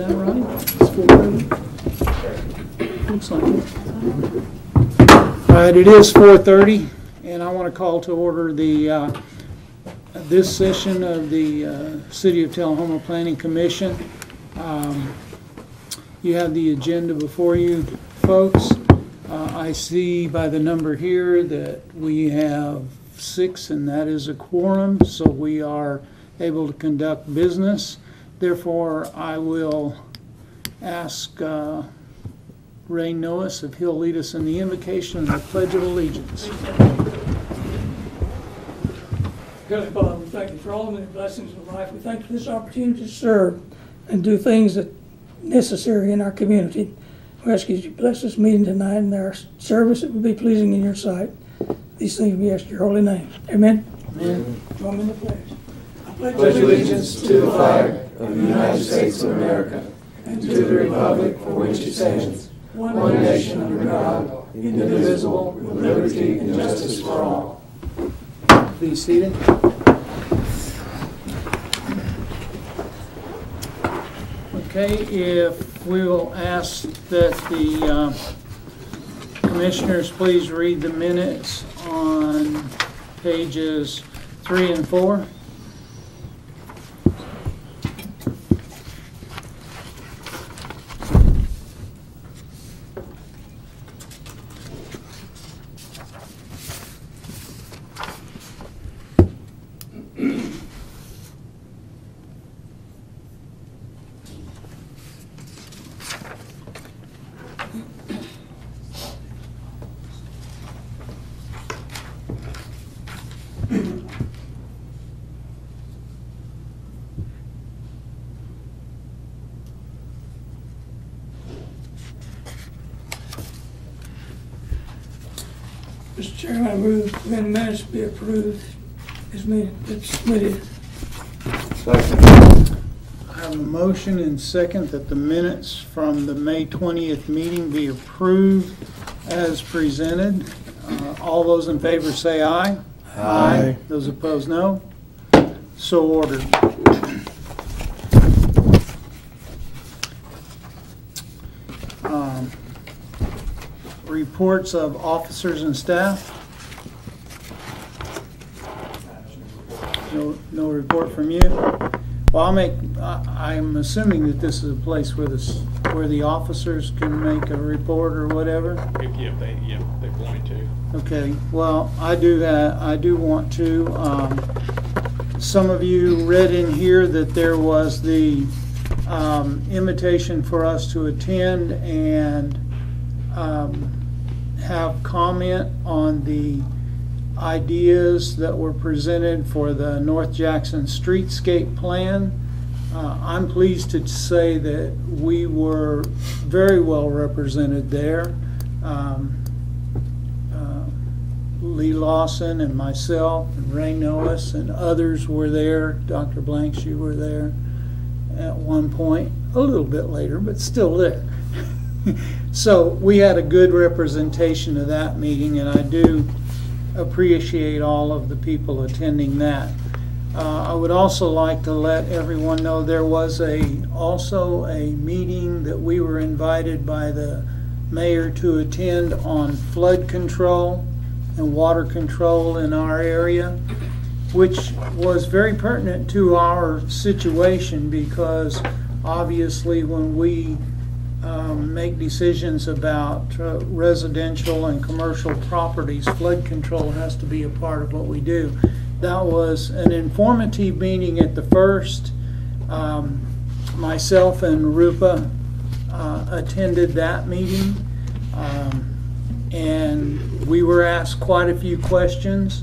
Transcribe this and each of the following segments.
that right? It's 4:30? Looks like it. All right, it is 4:30, and I want to call to order the this session of the City of Tullahoma Planning Commission. You have the agenda before you, folks. I see by the number here that we have 6, and that is a quorum, so we are able to conduct business. Therefore, I will ask Ray Noas if he'll lead us in the invocation and the Pledge of Allegiance. Heavenly Father, we thank you for all the many blessings of life. We thank you for this opportunity to serve and do things that are necessary in our community. We ask you to bless this meeting tonight and our service that will be pleasing in your sight. These things we ask in your holy name. Amen. Amen. Join me in the pledge. I pledge allegiance to the flag of the United States of America and to the republic for which it stands, one nation under God, indivisible, with liberty and justice for all. Please seated. Okay, if we will ask that the commissioners please read the minutes on pages 3 and 4. Mr. Chairman, I move the minutes be approved as submitted. Second. I have a motion and second that the minutes from the May 20th meeting be approved as presented. All those in favor say aye. Aye. Those opposed, no. So ordered. Reports of officers and staff. No report from you. Well, I'm assuming that this is a place where the officers can make a report or whatever. Yeah, they're going to. Okay. Well, I do want to. Some of you read in here that there was the invitation for us to attend and have comment on the ideas that were presented for the North Jackson Streetscape Plan. I'm pleased to say that we were very well represented there. Lee Lawson and myself and Ray Noas and others were there. Dr. Blanks, you were there at one point, a little bit later, but still there. So we had a good representation of that meeting, and I do appreciate all of the people attending that. I would also like to let everyone know there was also a meeting that we were invited by the mayor to attend on flood control and water control in our area, which was very pertinent to our situation because obviously when we make decisions about residential and commercial properties, flood control has to be a part of what we do. That was an informative meeting at the first. Myself and Rupa attended that meeting, and we were asked quite a few questions.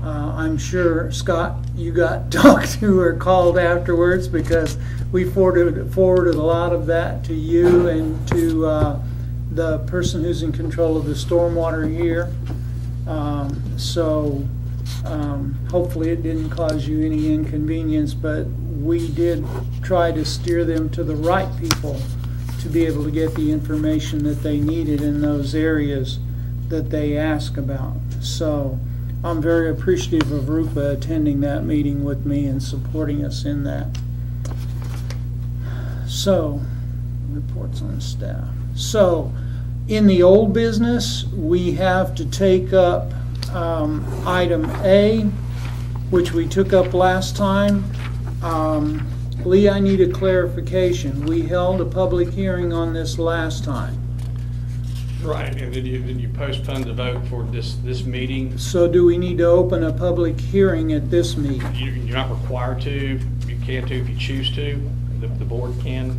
I'm sure, Scott, you got talked to or called afterwards because we forwarded a lot of that to you and to the person who's in control of the stormwater here. Hopefully it didn't cause you any inconvenience, but we did try to steer them to the right people to be able to get the information that they needed in those areas that they ask about. So I'm very appreciative of Rupa attending that meeting with me and supporting us in that. So, reports on staff. So, in the old business, we have to take up item A, which we took up last time. Lee, I need a clarification. We held a public hearing on this last time. Right, and then you postponed the vote for this meeting. So do we need to open a public hearing at this meeting? You're not required to. You can to if you choose to. The board can.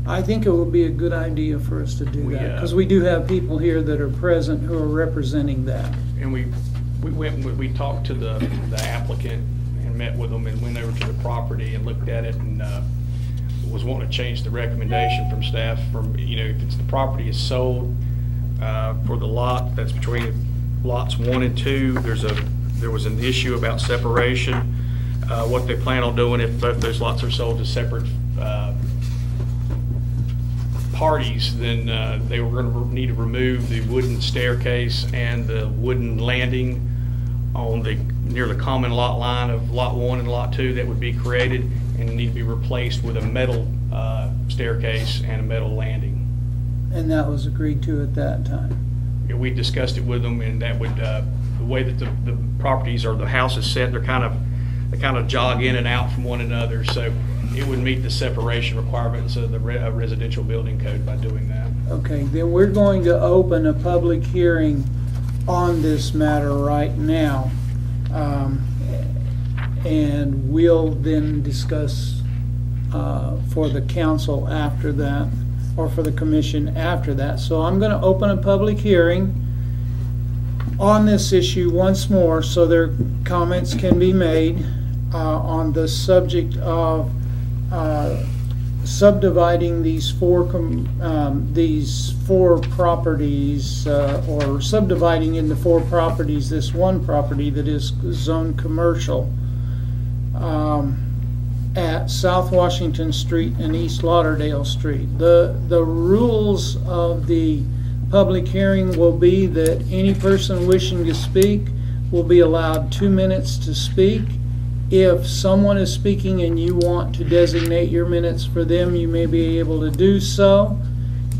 I think it would be a good idea for us to do that, because we do have people here that are present who are representing that. And we talked to the applicant and met with them and went over to the property and looked at it and was wanting to change the recommendation from staff from, if it's the property is sold for the lot that's between lots 1 and 2, there was an issue about separation. What they plan on doing if both those lots are sold to separate parties, then they were going to need to remove the wooden staircase and the wooden landing on near the common lot line of lot 1 and lot 2 that would be created, and need to be replaced with a metal staircase and a metal landing. And that was agreed to at that time? Yeah, we discussed it with them, and that would the way that the properties or the house is set, they kind of jog in and out from one another, so it would meet the separation requirements of the residential building code by doing that. Okay, then we're going to open a public hearing on this matter right now, and we'll then discuss for the council after that, or for the commission after that. So I'm going to open a public hearing on this issue once more, so their comments can be made on the subject of subdividing these four properties, or subdividing into 4 properties this one property that is zoned commercial at South Washington Street and East Lauderdale Street. The rules of the public hearing will be that any person wishing to speak will be allowed 2 minutes to speak. If someone is speaking and you want to designate your minutes for them, you may be able to do so.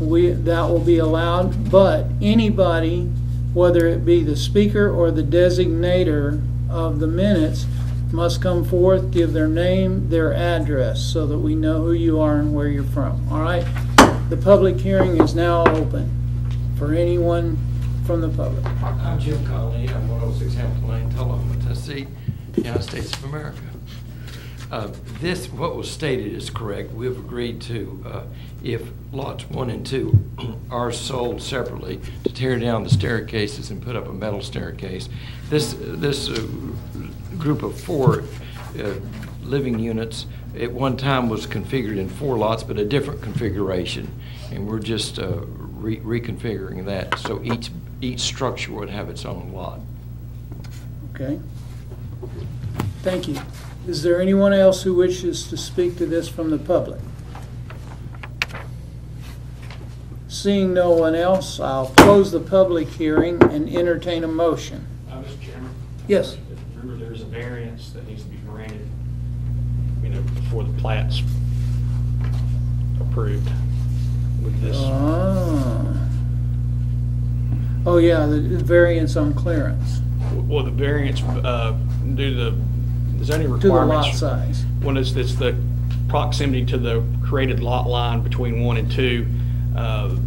That will be allowed, but anybody, whether it be the speaker or the designator of the minutes, must come forth, give their name, their address, so that we know who you are and where you're from. All right? The public hearing is now open for anyone from the public. I'm Jim Conley. I'm 106 Hamilton Lane, Tullahoma, Tennessee, United States of America. What was stated is correct. We've agreed to, if lots 1 and 2 are sold separately, to tear down the staircases and put up a metal staircase. This group of 4 living units at one time was configured in 4 lots, but a different configuration, and we're just reconfiguring that so each structure would have its own lot. Okay. Thank you. Is there anyone else who wishes to speak to this from the public? Seeing no one else, I'll close the public hearing and entertain a motion. Mr. Chairman? Yes. Remember, there's a variance that needs to be granted, before the plat's approved with this. Oh yeah, the variance on clearance. Well, the variance due to the zoning requirements. To the lot size. When it's the proximity to the created lot line between 1 and 2,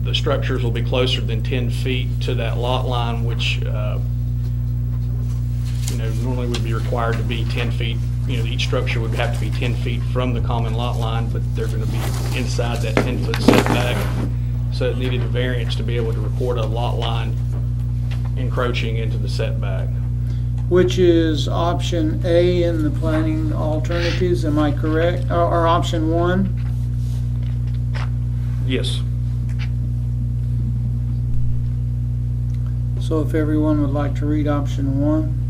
the structures will be closer than 10 feet to that lot line, which normally would be required to be 10 feet. Each structure would have to be 10 feet from the common lot line, but they're going to be inside that 10-foot setback. So it needed a variance to be able to record a lot line encroaching into the setback. Which is option A in the planning alternatives, am I correct? Or option 1? Yes. So if everyone would like to read option 1.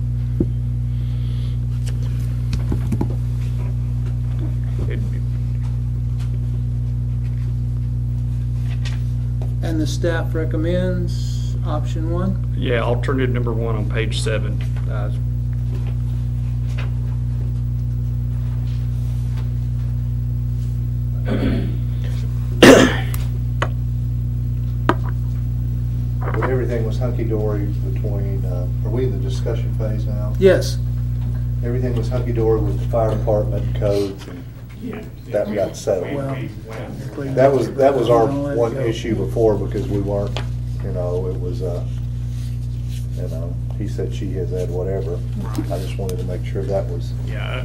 And the staff recommends option 1? Yeah, alternative number 1 on page 7. hunky-dory between, are we in the discussion phase now? Yes. Everything was hunky-dory with the fire department codes, and Yeah. that got settled. Well, That was our Don't let it one go. issue before, because we weren't, it was, he said, she has had whatever. I just wanted to make sure that was, Yeah,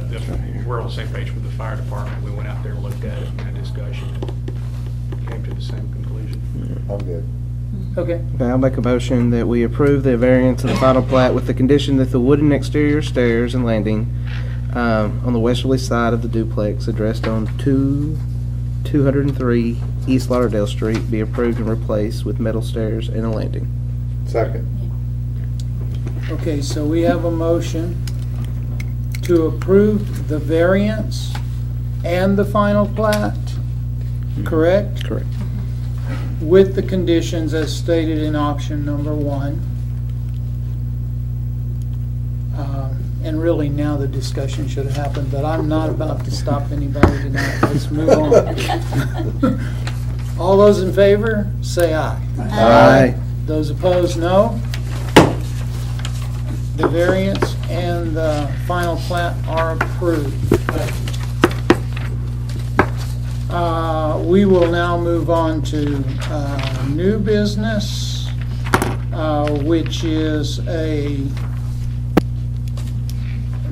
we're on the same page with the fire department. We went out there and looked at it and had discussion and came to the same conclusion. I'm good. Okay. Okay, I'll make a motion that we approve the variance of the final plat with the condition that the wooden exterior stairs and landing on the westerly side of the duplex addressed on 203 East Lauderdale Street be approved and replaced with metal stairs and a landing. Second. Okay, so we have a motion to approve the variance and the final plat, correct? Correct. With the conditions as stated in option number 1. And really now the discussion should have happened, but I'm not about to stop anybody tonight. Let's move on. All those in favor, say aye. Aye. Those opposed, no. The variance and the final plat are approved. We will now move on to new business, which is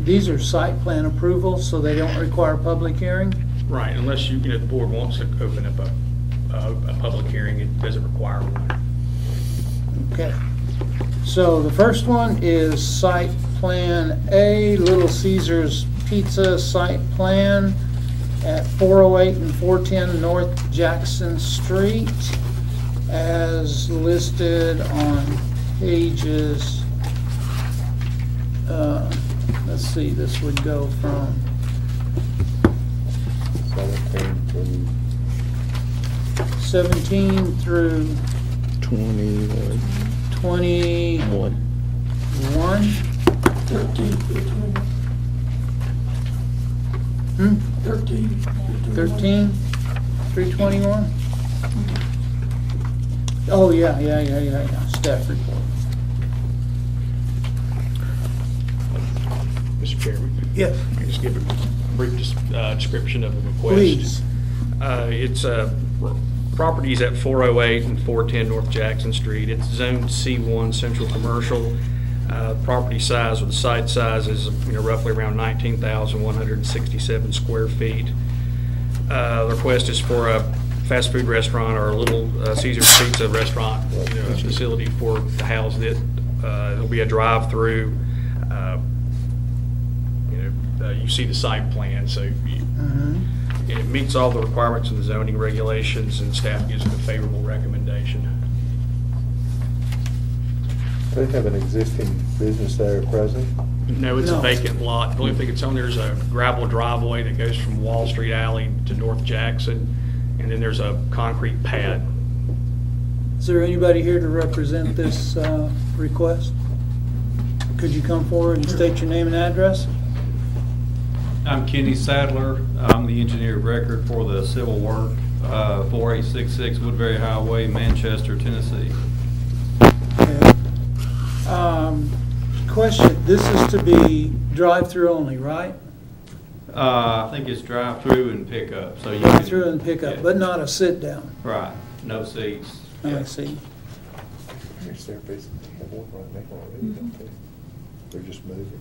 these are site plan approvals, so they don't require public hearing? Right, unless the board wants to open up a public hearing, it doesn't require one. Okay. So the first one is site plan A, Little Caesars Pizza site plan at 408 and 410 North Jackson Street, as listed on pages, let's see, this would go from 17 through 21. 21. 13 through 20. 13 through 21? Oh, yeah, staff report. Mr. Chairman? Yes. I just give a brief description of the request. Please. It's properties at 408 and 410 North Jackson Street. It's zoned C1 Central Commercial. Property size, or the site size, is roughly around 19,167 square feet. The request is for a fast food restaurant or a Little Caesars Pizza restaurant facility for to house it. There'll be a drive-through. You see the site plan, so it meets all the requirements of the zoning regulations, and staff gives it a favorable recommendation. Do they have an existing business there at present? No, it's a No. vacant lot. The only thing that's on there is a gravel driveway that goes from Wall Street Alley to North Jackson, and then there's a concrete pad. Is there anybody here to represent this request? Could you come forward and state your name and address? I'm Kenny Sadler. I'm the engineer of record for the civil work, 4866 Woodbury Highway, Manchester, Tennessee. Okay. Question, this is to be drive-through only, right? I think it's drive-through and pickup, so you Drive-through and pickup, yeah. but not a sit-down. Right, no seats. I see. There's their business. They have one right now already, don't they? They're just moving.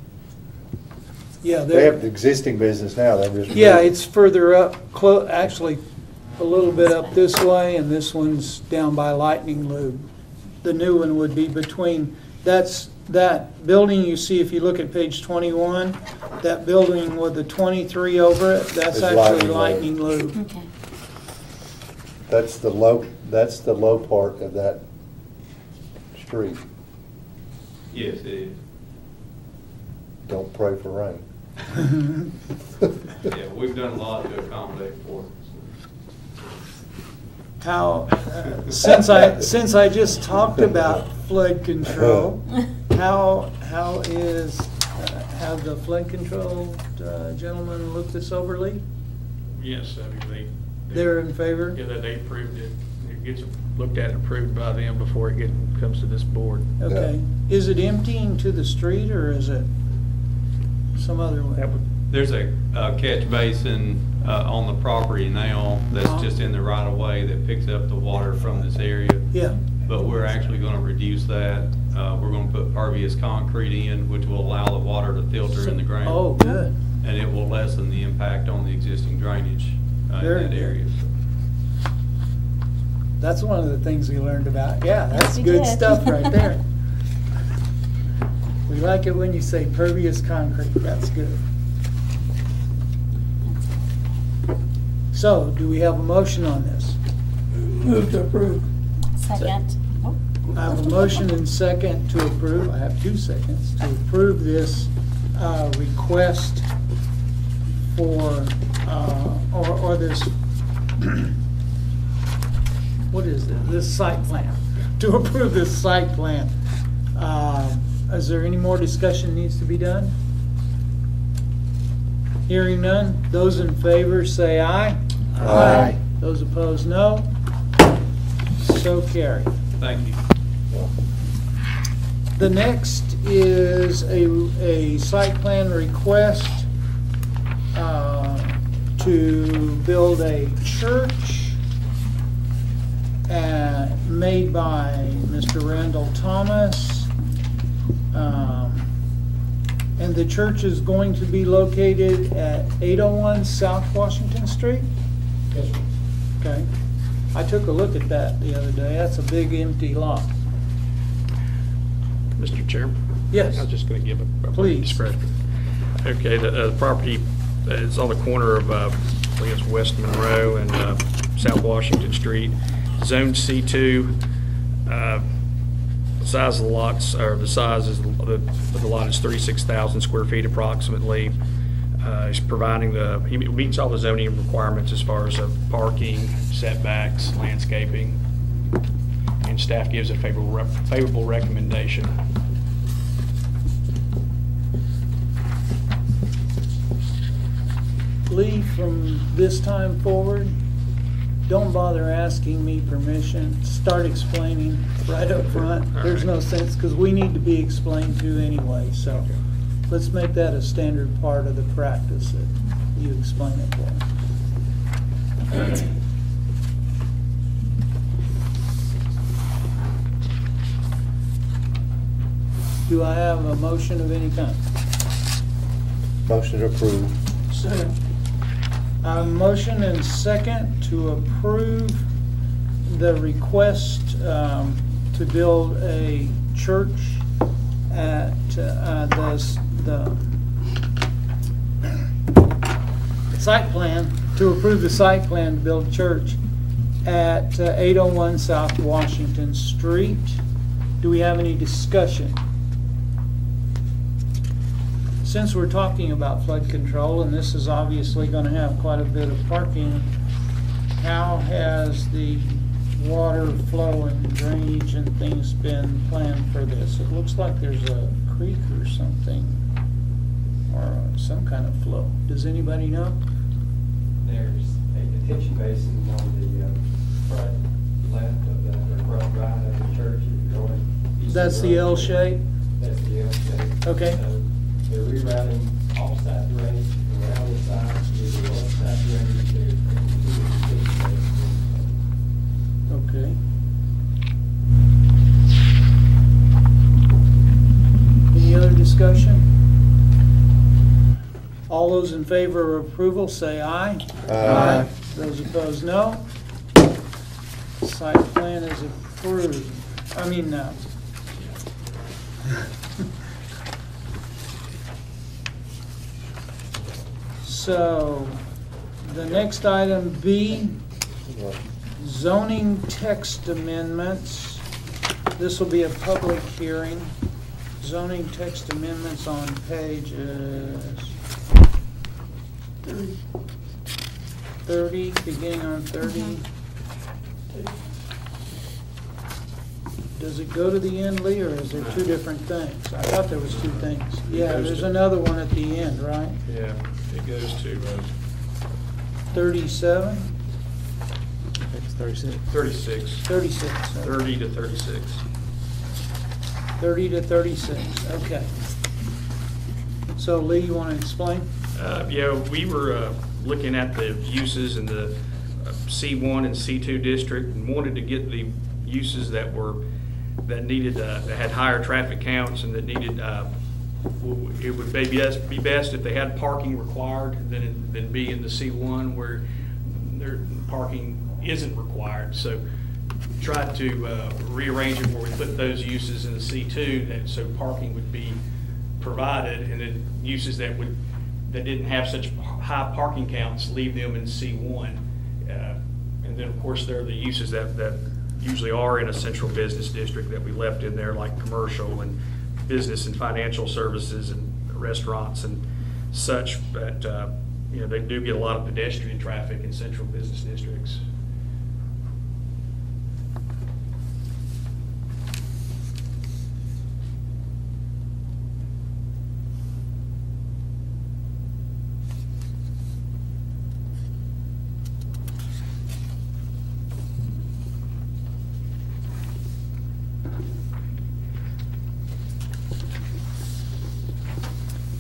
Yeah, They have the existing business now, they're just. yeah, moving. it's further up, actually a little bit up this way, and this one's down by Lightning Lube. The new one would be between, that building you see, if you look at page 21, that building with the 23 over it, that's It's actually Lightning Lightning Lube. Okay. That's the low part of that street. Yes, it is. Don't pray for rain. Yeah, we've done a lot to accommodate for it. How, since I just talked about flood control, how is, have the flood control gentlemen looked this over, Lee? Yes, I mean, They're in favor? they approved it. it gets looked at and approved by them before it comes to this board. Okay. Is it emptying to the street or is it some other way? There's a catch basin on the property now that's just in the right of way that picks up the water from this area. Yeah. But we're actually going to reduce that. We're going to put pervious concrete in, which will allow the water to filter in the ground. Oh, good. And it will lessen the impact on the existing drainage in Very that good. area. That's one of the things we learned about. Yeah, that's we good did. stuff right there. We like it when you say pervious concrete. That's good. So, do we have a motion on this? Move to approve. Second. Oh. I have a motion and second to approve. I have 2 seconds to approve this request for, or this, what is it? This site plan. To approve this site plan. Is there any more discussion needs to be done? Hearing none. Those in favor say aye. Aye. Those opposed, no. So carried. Thank you. The next is a site plan request to build a church made by Mr. Randall Thomas. And the church is going to be located at 801 South Washington Street? Yes, sir. Okay. I took a look at that the other day. That's a big empty lot. Mr. Chairman? Yes. I was just going to give a Please. description. Okay, the property is on the corner of, I think it's West Monroe and South Washington Street. Zone C2. The size of the lots, or the size is the lot is 36,000 square feet approximately. He's providing he meets all the zoning requirements as far as parking, setbacks, landscaping, and staff gives a favorable recommendation. Lee, from this time forward, don't bother asking me permission. Start explaining right up front. There's no sense, because we need to be explained to anyway, so let's make that a standard part of the practice that you explain it for us. Do I have a motion of any kind? Motion to approve. Second. A motion and second to approve the request to build a church at the site plan, to approve the site plan to build a church at 801 South Washington Street. Do we have any discussion? Since we're talking about flood control, and this is obviously going to have quite a bit of parking, how has the water flow and drainage and things been planned for this? It looks like there's a creek or something, or some kind of flow. Does anybody know? There's a detention basin on the front left of the front right of the church. If you're going east That's of the road, L shape? That's the L shape. Okay. So they're rerouting off-site drainage around the side, using left-side drainage to the detention basin. Okay. Any other discussion? All those in favor of approval say aye. Aye. Those opposed, no. Site plan is approved. I mean, no. So, the next item B, zoning text amendments. This will be a public hearing. Zoning text amendments on pages 30, beginning on 30. Does it go to the end, Lee, or is there two different things? I thought there was two things. Yeah, there's another one at the end, right? Yeah, it goes to 37? 36. 36. 36. 30 to 36. 30 to 36, okay. So Lee, you want to explain? Yeah, we were looking at the uses in the C1 and C2 district and wanted to get the uses that needed, that had higher traffic counts and that needed, it would be best if they had parking required than be in the C1 where their parking isn't required. So tried to rearrange it where we put those uses in the C2, and so parking would be provided, and then uses that didn't have such high parking counts, leave them in C1. And then of course there are the uses that usually are in a central business district that we left in there, like commercial and business and financial services and restaurants and such. But you know, they do get a lot of pedestrian traffic in central business districts.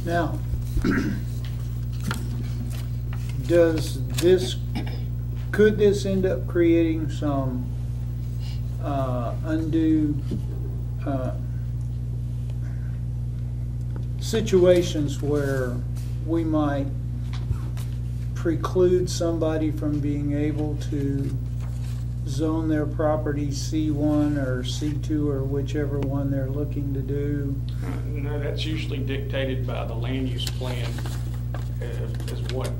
Now, could this end up creating some undue situations where we might preclude somebody from being able to zone their property C1 or C2 or whichever one they're looking to do? No, that's usually dictated by the land use plan as what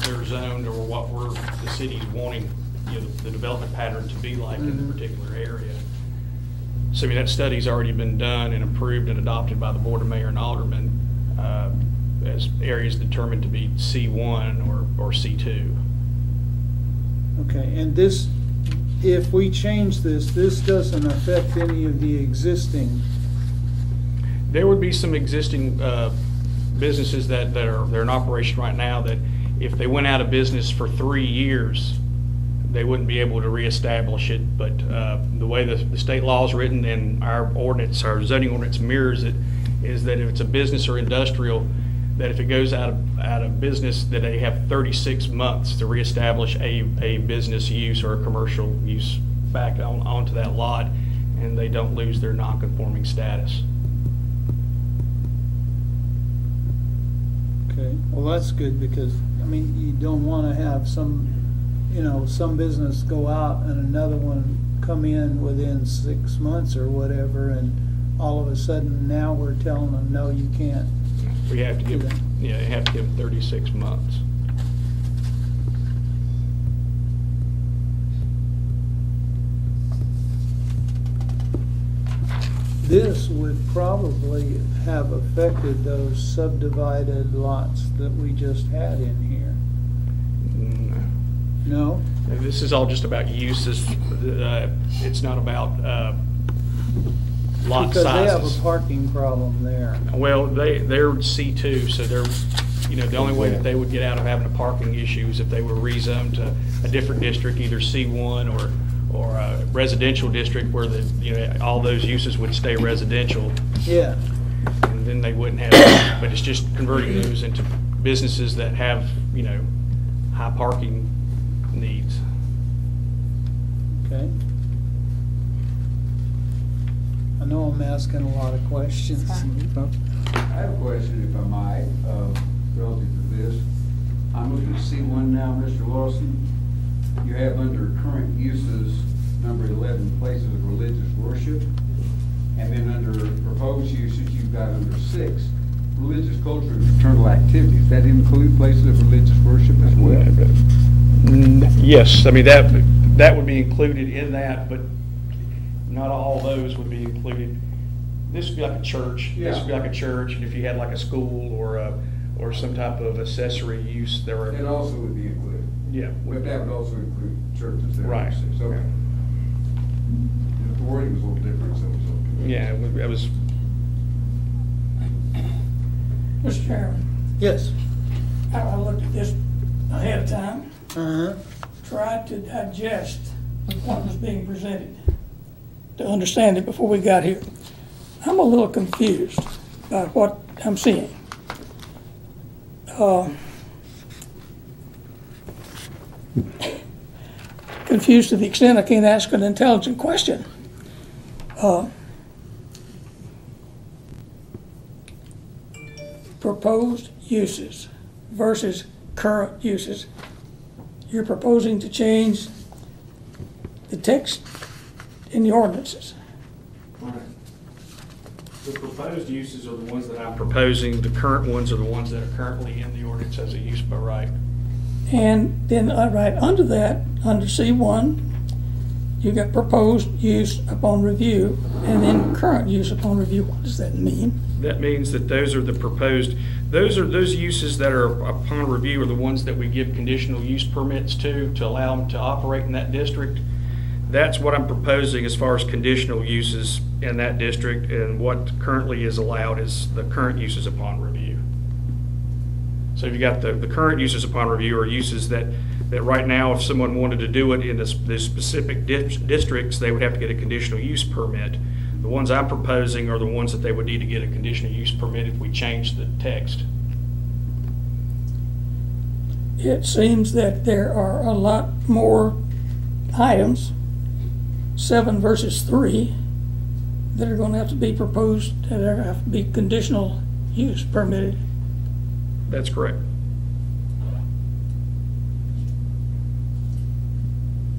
they're zoned or what the city's wanting, you know, the development pattern to be like in the particular area. So I mean, that study's already been done and approved and adopted by the Board of Mayor and Aldermen as areas determined to be C1 or C2. Okay, and this, if we change this doesn't affect any of the existing. There would be some existing businesses that are in operation right now that if they went out of business for 3 years, they wouldn't be able to reestablish it. But the way the state law is written and our zoning ordinance mirrors it, is that if it's a business or industrial, that if it goes out of business, that they have 36 months to reestablish a business use or a commercial use back onto that lot, and they don't lose their non-conforming status. Okay, well that's good, because I mean, you don't want to have some business go out and another one come in within 6 months or whatever, and all of a sudden now we're telling them, no, you can't. We have to give, you have to give them 36 months. This would probably have affected those subdivided lots that we just had in here. No? This is all just about uses. It's not about lot sizes. Because they have a parking problem there. Well, they're C2, so they're, the only way that they would get out of having a parking issue is if they were rezoned to a different district, either C1 or a residential district where all those uses would stay residential. Yeah. And then they wouldn't have, but it's just converting those into businesses that have, high parking needs. Okay. I know I'm asking a lot of questions. I have a question, if I might, relative to this. I'm looking at C1 now, Mr. Lawson. You have under current uses, number 11, places of religious worship. And then under proposed uses, you've got under 6, religious culture and fraternal activities. That include places of religious worship as well? Yes, I mean, that would be included in that, but not all those would be included. This would be like a church. Yeah. This would be like a church, and if you had like a school or some type of accessory use, there are. It also would be included. Yeah. But that would also include churches there. Right. So okay. The wording was a little different, so it was okay. Yeah, it was. Mr. Chairman. Yes. I looked at this ahead of time. Uh-huh. tried to digest what was being presented, to understand it before we got here. I'm a little confused by what I'm seeing. Confused to the extent I can't ask an intelligent question. Proposed uses versus current uses. You're proposing to change the text in the ordinances. Right. The proposed uses are the ones that I'm proposing. The current ones are the ones that are currently in the ordinance as a use by right. And then right under that, under C1, you got proposed use upon review, and then current use upon review. What does that mean? That means that those are the proposed, those uses that are upon review are the ones that we give conditional use permits to allow them to operate in that district. That's what I'm proposing as far as conditional uses in that district, and what currently is allowed is the current uses upon review. So if you got the current uses upon review are uses that right now, if someone wanted to do it in the specific districts, they would have to get a conditional use permit. The ones I'm proposing are the ones that they would need to get a conditional use permit if we change the text. It seems that there are a lot more items, 7 versus 3, that are going to have to be proposed, that are going to have to be conditional use permitted. That's correct.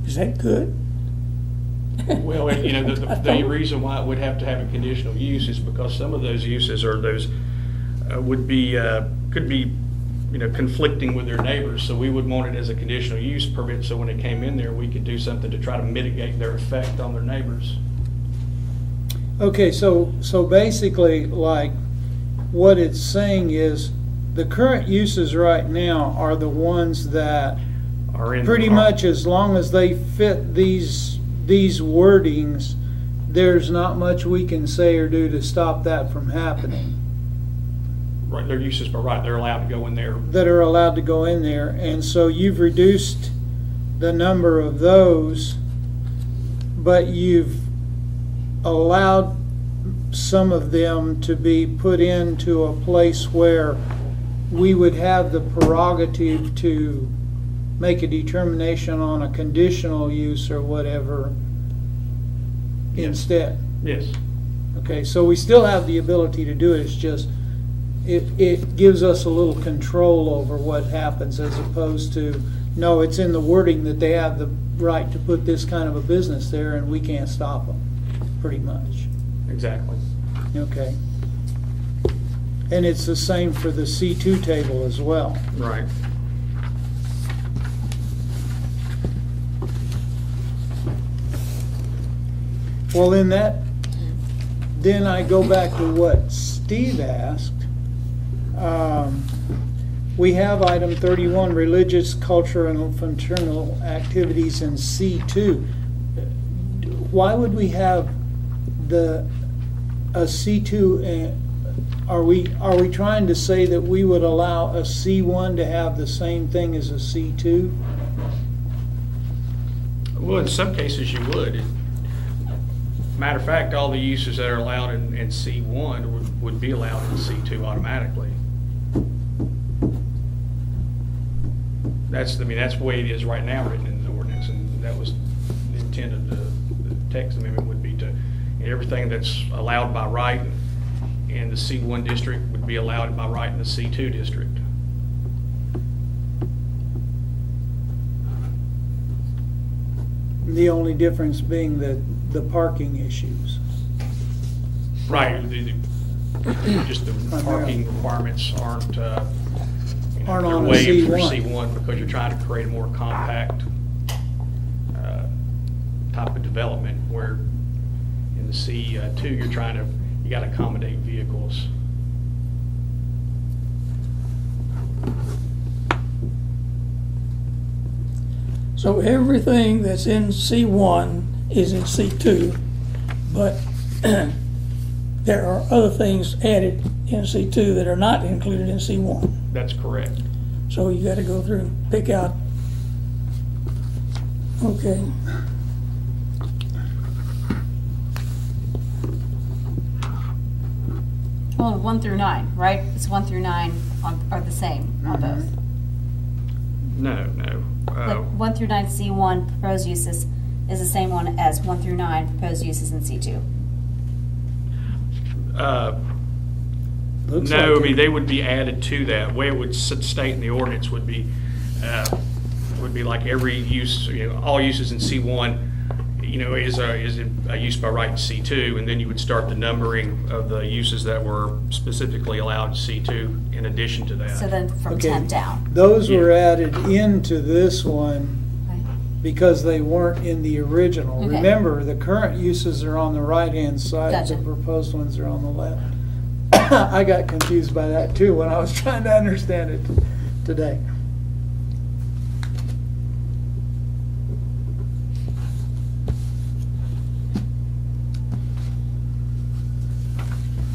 Is that good? Well, you know, the reason why it would have to have a conditional use is because some of those uses are those would be could be, you know, conflicting with their neighbors. So we would want it as a conditional use permit, so when it came in there, we could do something to try to mitigate their effect on their neighbors. Okay, so basically, like, what it's saying is the current uses right now are the ones that Are in pretty much, as long as they fit these wordings, there's not much we can say or do to stop that from happening. Right, their uses by right, they're allowed to go in there. That are allowed to go in there, and so you've reduced the number of those, but you've allowed some of them to be put into a place where we would have the prerogative to make a determination on a conditional use or whatever instead. Yes. Okay, so we still have the ability to do it, it's just it gives us a little control over what happens, as opposed to, no, it's in the wording that they have the right to put this kind of a business there and we can't stop them, pretty much. Exactly. Okay. And it's the same for the C2 table as well. Right. Well, then I go back to what Steve asked. We have item 31, religious, cultural, and fraternal activities in C2. Why would we have a C2? Are we trying to say that we would allow a C1 to have the same thing as a C2? Well, in some cases you would. Matter of fact, all the uses that are allowed in C1 would be allowed in C2 automatically. That's the way it is right now, written in the ordinance, and that was the intent of the text amendment, would be to, everything that's allowed by right in the C1 district would be allowed by right in the C2 district. The only difference being the parking issues. Right. Just the parking requirements aren't on a waived for C1. C1 because you're trying to create a more compact type of development, where in the C2 you got to accommodate vehicles. So everything that's in C1 is in C2, but there are other things added in C2 that are not included in C1. That's correct. So you got to go through and pick out Okay. Well, 1 through 9, right? It's 1 through 9 are the same on both. No, no. But 1 through 9 C1 proposed uses is the same one as 1 through 9 proposed uses in C2. Looks No, like I it. mean, they would be added to that. The way it would state in the ordinance would be like every use, all uses in C1, is a use by right in C2, and then you would start the numbering of the uses that were specifically allowed in C2 in addition to that. So then from Okay. 10 down. Those were added into this one Right. because they weren't in the original. Okay. Remember, the current uses are on the right-hand side, Gotcha. the proposed ones are on the left. I got confused by that too when I was trying to understand it today.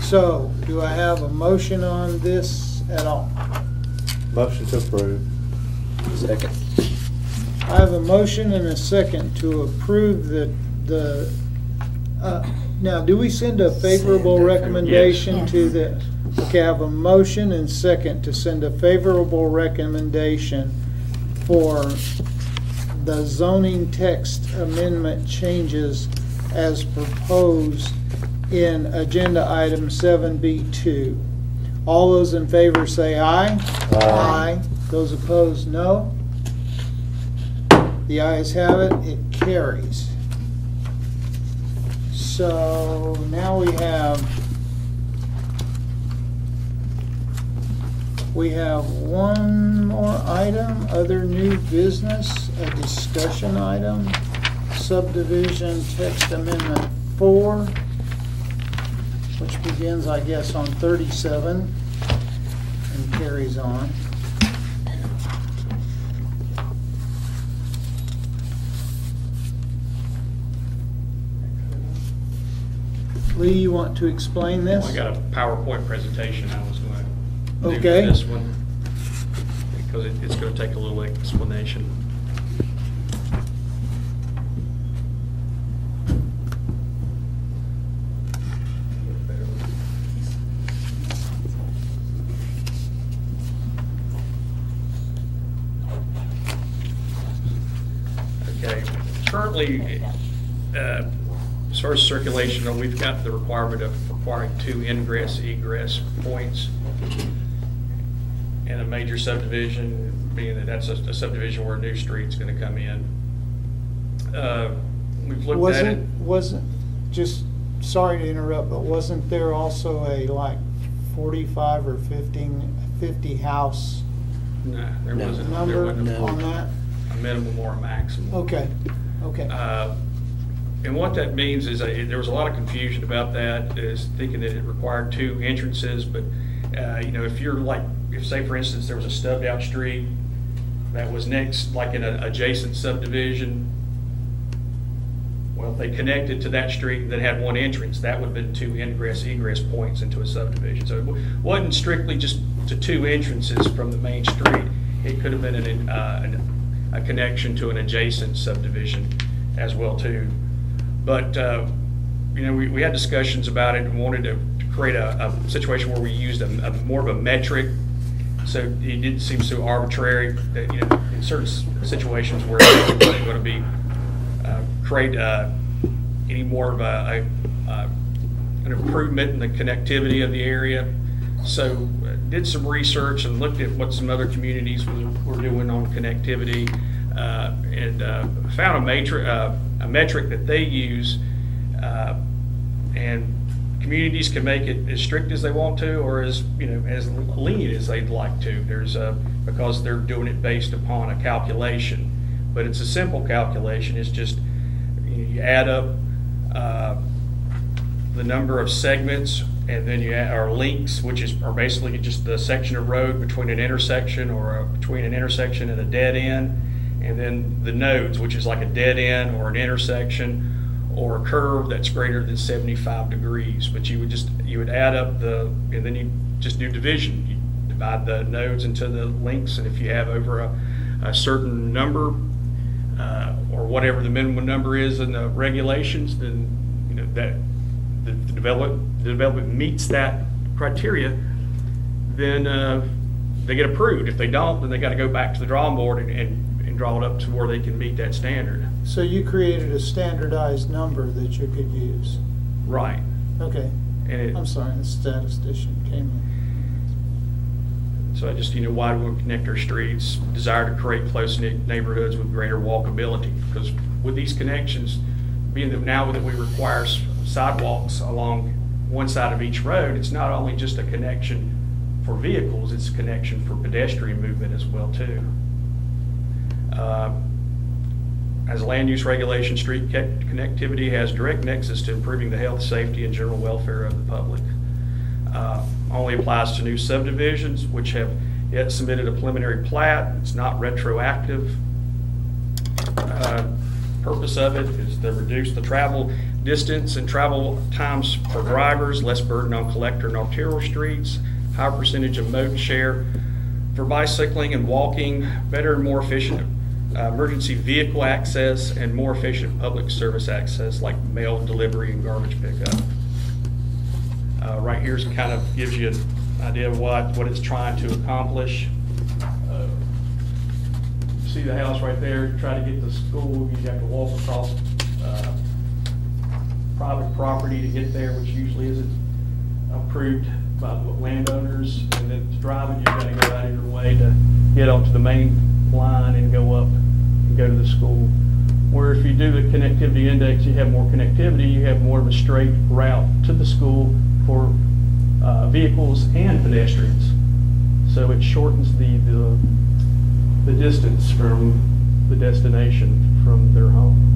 So, do I have a motion on this at all? Motion to approve. Second. I have a motion and a second to approve now, do we send a favorable recommendation Yes. to this? Okay, I have a motion and second to send a favorable recommendation for the zoning text amendment changes as proposed in agenda item 7B2. All those in favor say aye. Aye. Those opposed, no. The ayes have it, it carries. So now we have one more item, other new business, a discussion item, subdivision text amendment 4, which begins, I guess, on 37 and carries on. Lee, you want to explain this? I got a PowerPoint presentation I was going to do Okay. for this one, because it's going to take a little explanation. Okay, currently, as far as circulation, we've got the requirement of requiring 2 ingress egress points in a major subdivision, being that that's a subdivision where a new street's going to come in. We've looked at it. Wasn't, just, sorry to interrupt, but wasn't there also a like 45 or 50 house No, there No. wasn't. number There wasn't No. on that? a minimum or a maximum. Okay, okay. And what that means is there was a lot of confusion about that, is thinking that it required 2 entrances, but if you're like, if say for instance there was a stubbed out street that was next, like in an adjacent subdivision, well, if they connected to that street and then had 1 entrance, that would have been 2 ingress egress points into a subdivision. So it wasn't strictly just to 2 entrances from the main street. It could have been a connection to an adjacent subdivision as well too. But we had discussions about it and wanted to create a situation where we used a more of a metric, so it didn't seem so arbitrary that in certain situations where it wasn't going to be create any more of an improvement in the connectivity of the area. So did some research and looked at what some other communities were doing on connectivity, and found a metric that they use, and communities can make it as strict as they want to, or as as lenient as they'd like to. There's because they're doing it based upon a calculation, but it's a simple calculation. It's just you add up the number of segments, and then you add our links, which are basically just the section of road between an intersection or between an intersection and a dead end, and then the nodes, which is like a dead end or an intersection or a curve that's greater than 75 degrees. But you would add up and then you just do division. You divide the nodes into the links, and if you have over a certain number, or whatever the minimum number is in the regulations, then that the development meets that criteria, then they get approved. If they don't, then they got to go back to the drawing board and draw it up to where they can meet that standard. So you created a standardized number that you could use. Right. Okay. And I'm sorry, the statistician came in. So I just, why do we connect our streets? Desire to create close-knit neighborhoods with greater walkability. Because with these connections, being that now that we require sidewalks along one side of each road, it's not only just a connection for vehicles, it's a connection for pedestrian movement as well too. As a land use regulation, street connectivity has direct nexus to improving the health, safety, and general welfare of the public. Only applies to new subdivisions which have yet submitted a preliminary plat. It's not retroactive. Purpose of it is to reduce the travel distance and travel times for drivers, less burden on collector and arterial streets, higher percentage of mode share for bicycling and walking, better and more efficient emergency vehicle access, and more efficient public service access like mail delivery and garbage pickup. Right here kind of gives you an idea of what it's trying to accomplish. See the house right there, try to get to school, you have to walk across private property to get there, which usually isn't approved by the landowners, and then to drive it, you've got to go out of your way to get onto the main line and go up and go to the school. Where if you do the connectivity index, you have more connectivity, you have more of a straight route to the school for vehicles and pedestrians. So it shortens the distance from the destination from their home.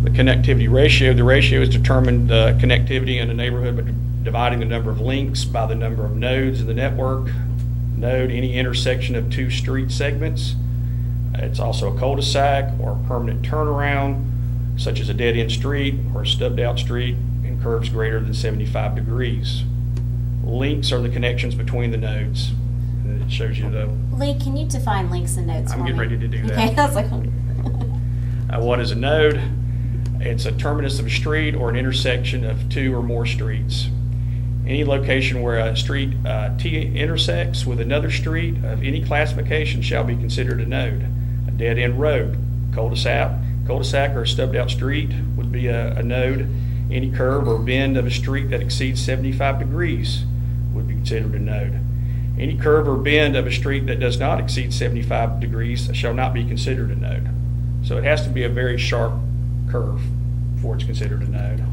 The connectivity ratio. The ratio is determined connectivity in a neighborhood by dividing the number of links by the number of nodes in the network. Node, any intersection of two street segments. It's also a cul-de-sac or a permanent turnaround, such as a dead-end street or a stubbed-out street and curves greater than 75 degrees. Links are the connections between the nodes. And it shows you the... Lee, can you define links and nodes I'm for getting me? ready to do that. Okay, I was like... What is a node? It's a terminus of a street or an intersection of two or more streets. Any location where a street T intersects with another street of any classification shall be considered a node. A dead-end road, cul-de-sac or a stubbed-out street would be a node. Any curve or bend of a street that exceeds 75 degrees would be considered a node. Any curve or bend of a street that does not exceed 75 degrees shall not be considered a node. So it has to be a very sharp curve before it's considered a node.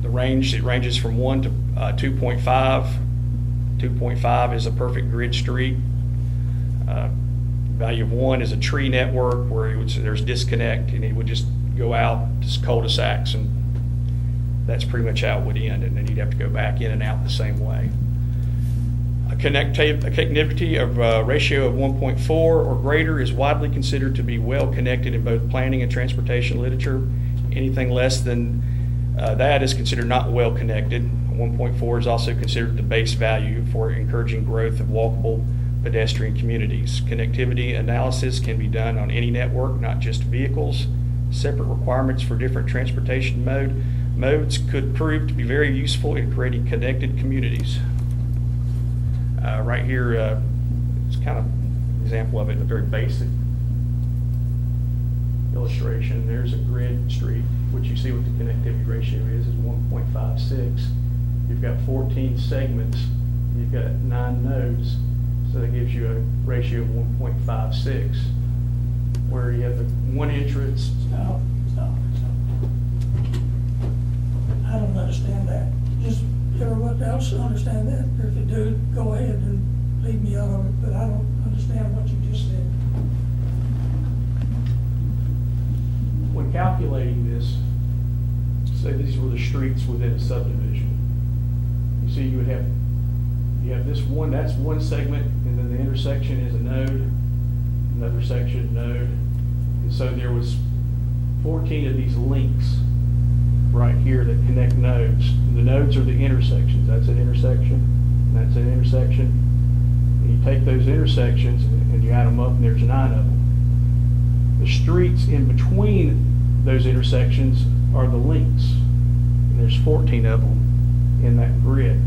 It ranges from 1 to 2.5. 2.5 is a perfect grid street. Value of 1 is a tree network where there's disconnect and it would just go out to cul-de-sacs, and that's pretty much how it would end, and then you'd have to go back in and out the same way. A connectivity of a ratio of 1.4 or greater is widely considered to be well connected in both planning and transportation literature. Anything less than that is considered not well connected. 1.4 is also considered the base value for encouraging growth of walkable pedestrian communities. Connectivity analysis can be done on any network, not just vehicles. Separate requirements for different transportation modes could prove to be very useful in creating connected communities. Right here, it's kind of an example of it, a very basic illustration. There's a grid street, which you see what the connectivity ratio is 1.56. You've got 14 segments, you've got 9 nodes, so that gives you a ratio of 1.56, where you have the one entrance. Stop. I don't understand that. Just everyone else understand that, or if you do, go ahead and leave me out of it, but I don't understand what you just said. When calculating this, say these were the streets within a subdivision. You see, you have this one, that's one segment, and then the intersection is a node, another section, node. And so there was 14 of these links right here that connect nodes. The nodes are the intersections. That's an intersection, and intersection, and you take those intersections and you add them up, and there's 9 of them. The streets in between those intersections are the links, and there's 14 of them in that grid.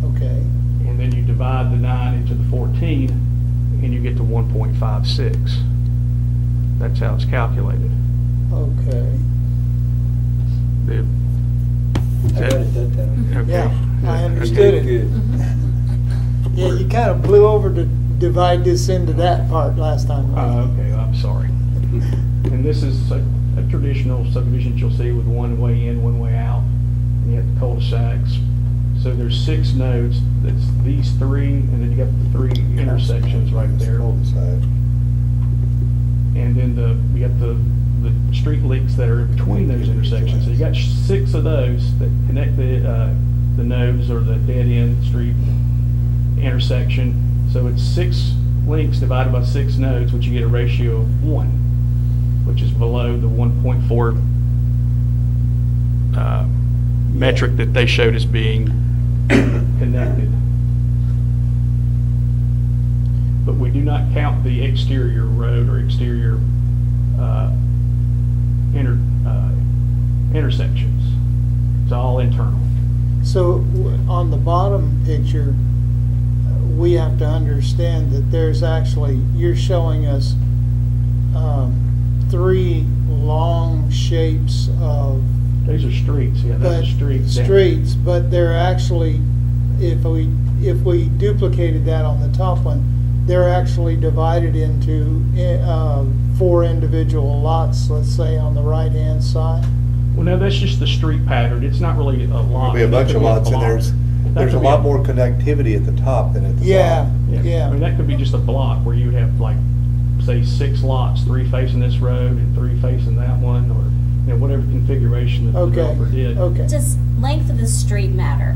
Okay. And then you divide the 9 into the 14, and you get to 1.56. That's how it's calculated. Okay. I got it that time. Okay. Yeah, I understood it. Good. Yeah, you kind of blew over to divide this into that part last time. right? Okay, I'm sorry. And this is a traditional subdivision you'll see with one way in, one way out. And you have the cul-de-sacs. So there's 6 nodes. That's these 3, and then you got the 3 intersections right there. Cul-de-sac. And then you got the street links that are in between those intersections. So you got 6 of those that connect the nodes or the dead end street intersection. So it's 6 links divided by 6 nodes, which you get a ratio of 1, which is below the 1.4 metric that they showed as being connected. But we do not count the exterior road or exterior intersections. It's all internal. So on the bottom picture, we have to understand that there's actually, you're showing us 3 long shapes of These are streets. Yeah, that's a street. streets, but they're actually, if we duplicated that on the top one, they're actually divided into 4 individual lots, let's say on the right-hand side. Well, no, that's just the street pattern. It's not really a lot. There'll be a bunch of lots, and block. there's a lot more connectivity at the top than at the Yeah, bottom. yeah. I mean, that could be just a block where you would have, like, say 6 lots, 3 facing this road and 3 facing that one, or whatever configuration that the Okay, developer did. okay. Does length of the street matter?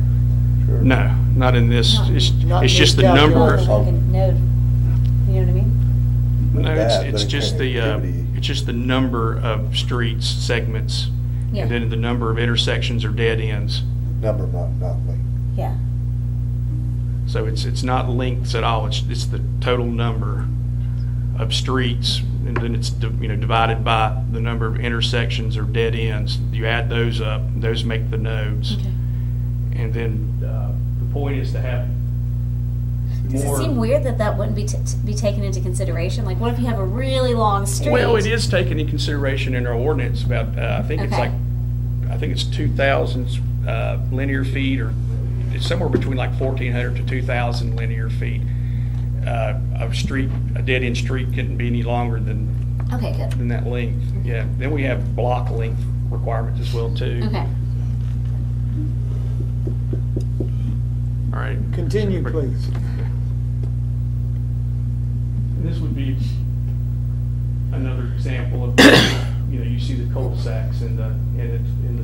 Sure. No, not in this. Not- It's not it's in just the this number. calculation. Like a node, you know what I mean? No, That, it's but just the connectivity. it's just the number of streets segments, Yeah. and then the number of intersections or dead ends. Number, not length. Yeah. So it's not lengths at all. It's the total number of streets, and then it's divided by the number of intersections or dead ends. You add those up; those make the nodes. Okay. And then the point is to have Does it more. seem weird that that wouldn't be taken into consideration? Like, what if you have a really long street? Well, it is taken in consideration in our ordinance. About I think Okay. it's 2,000 linear feet, or it's somewhere between like 1,400 to 2,000 linear feet. A dead end street couldn't be any longer than Okay, good. that length. Yeah. Then we have block length requirements as well too. Okay. All right. Continue, please. And this would be another example of, you see the cul-de-sacs in the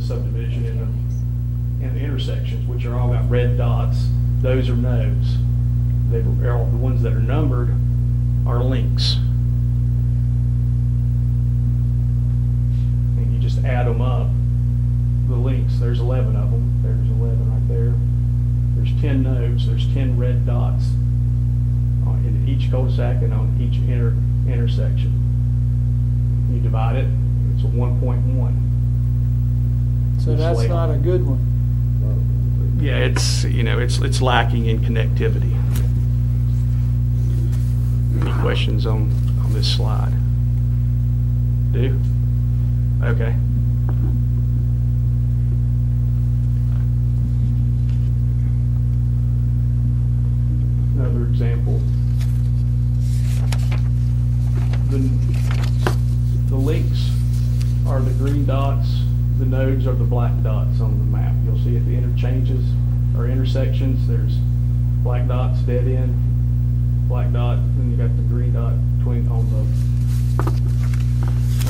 subdivision and the intersections, which are all about red dots. Those are nodes. The ones that are numbered are links. And you just add them up, the links. There's 11 of them. There's 11 right there. There's 10 nodes. There's 10 red dots in each cul-de-sac and on each intersection. You divide it, it's a 1.1. So that's Layout. not a good one. Yeah, it's lacking in connectivity. Any questions on this slide? Do? Okay. Another example. The links are the green dots, the nodes are the black dots on the map. You'll see at the interchanges or intersections, there's black dots, dead end, black dot, then you got the green dot on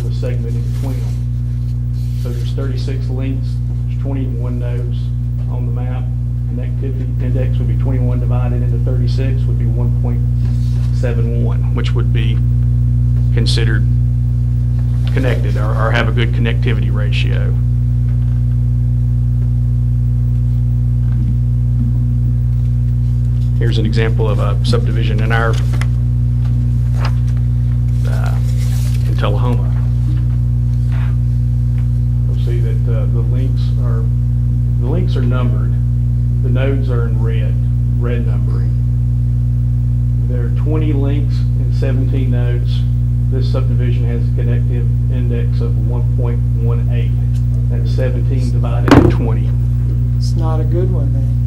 the segment in between them. So there's 36 links, there's 21 nodes on the map. Connectivity index would be 21 divided into 36 would be 1.71, which would be considered connected or have a good connectivity ratio. Here's an example of a subdivision in our, in Tullahoma. You'll see that the links are numbered. The nodes are in red numbering. There are 20 links and 17 nodes. This subdivision has a connective index of 1.18. That's 17 divided into 20. It's not a good one then.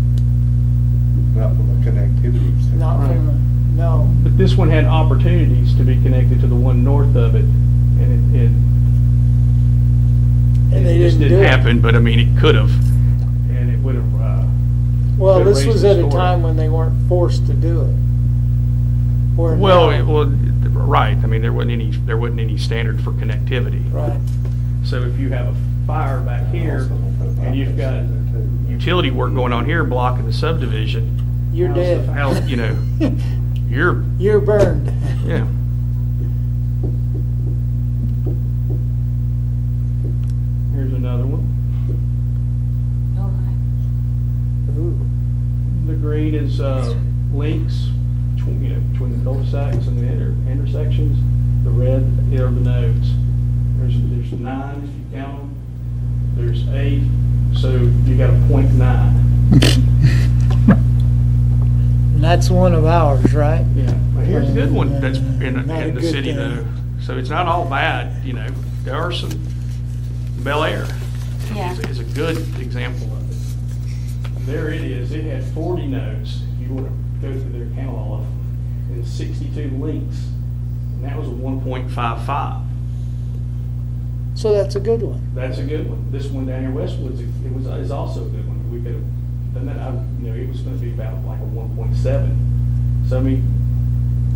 Not from a connectivity standpoint. Not from a, no. But this one had opportunities to be connected to the one north of it, and they just didn't do didn't it. happen, but I mean, it could have, and it would have. Well, could have this raised was the at a story. time when they weren't forced to do it. Or Well, now. right. I mean, there wasn't any standard for connectivity. Right. So if you have a fire back here, and you've got utility work going on here blocking the subdivision, You're dead. you know, You're burned. yeah. Here's another one. Ooh. The green is links between the cul-de-sacs and the intersections. The red are the nodes. There's 9 if you count them. There's 8, so you got a 0.9. And that's one of ours, right? Yeah. Well, here's a good one that's Not a in the good city thing. though. So it's not all bad, you know. There are some. Bel Air Yeah. is a good example of it. There it is. It had 40 nodes. If you want to go through their count all of them, and 62 links, and that was a 1.55. So that's a good one. That's a good one. This one down here, Westwood's, is also a good one. We could have done that. It was going to be about like a 1.7. So I mean,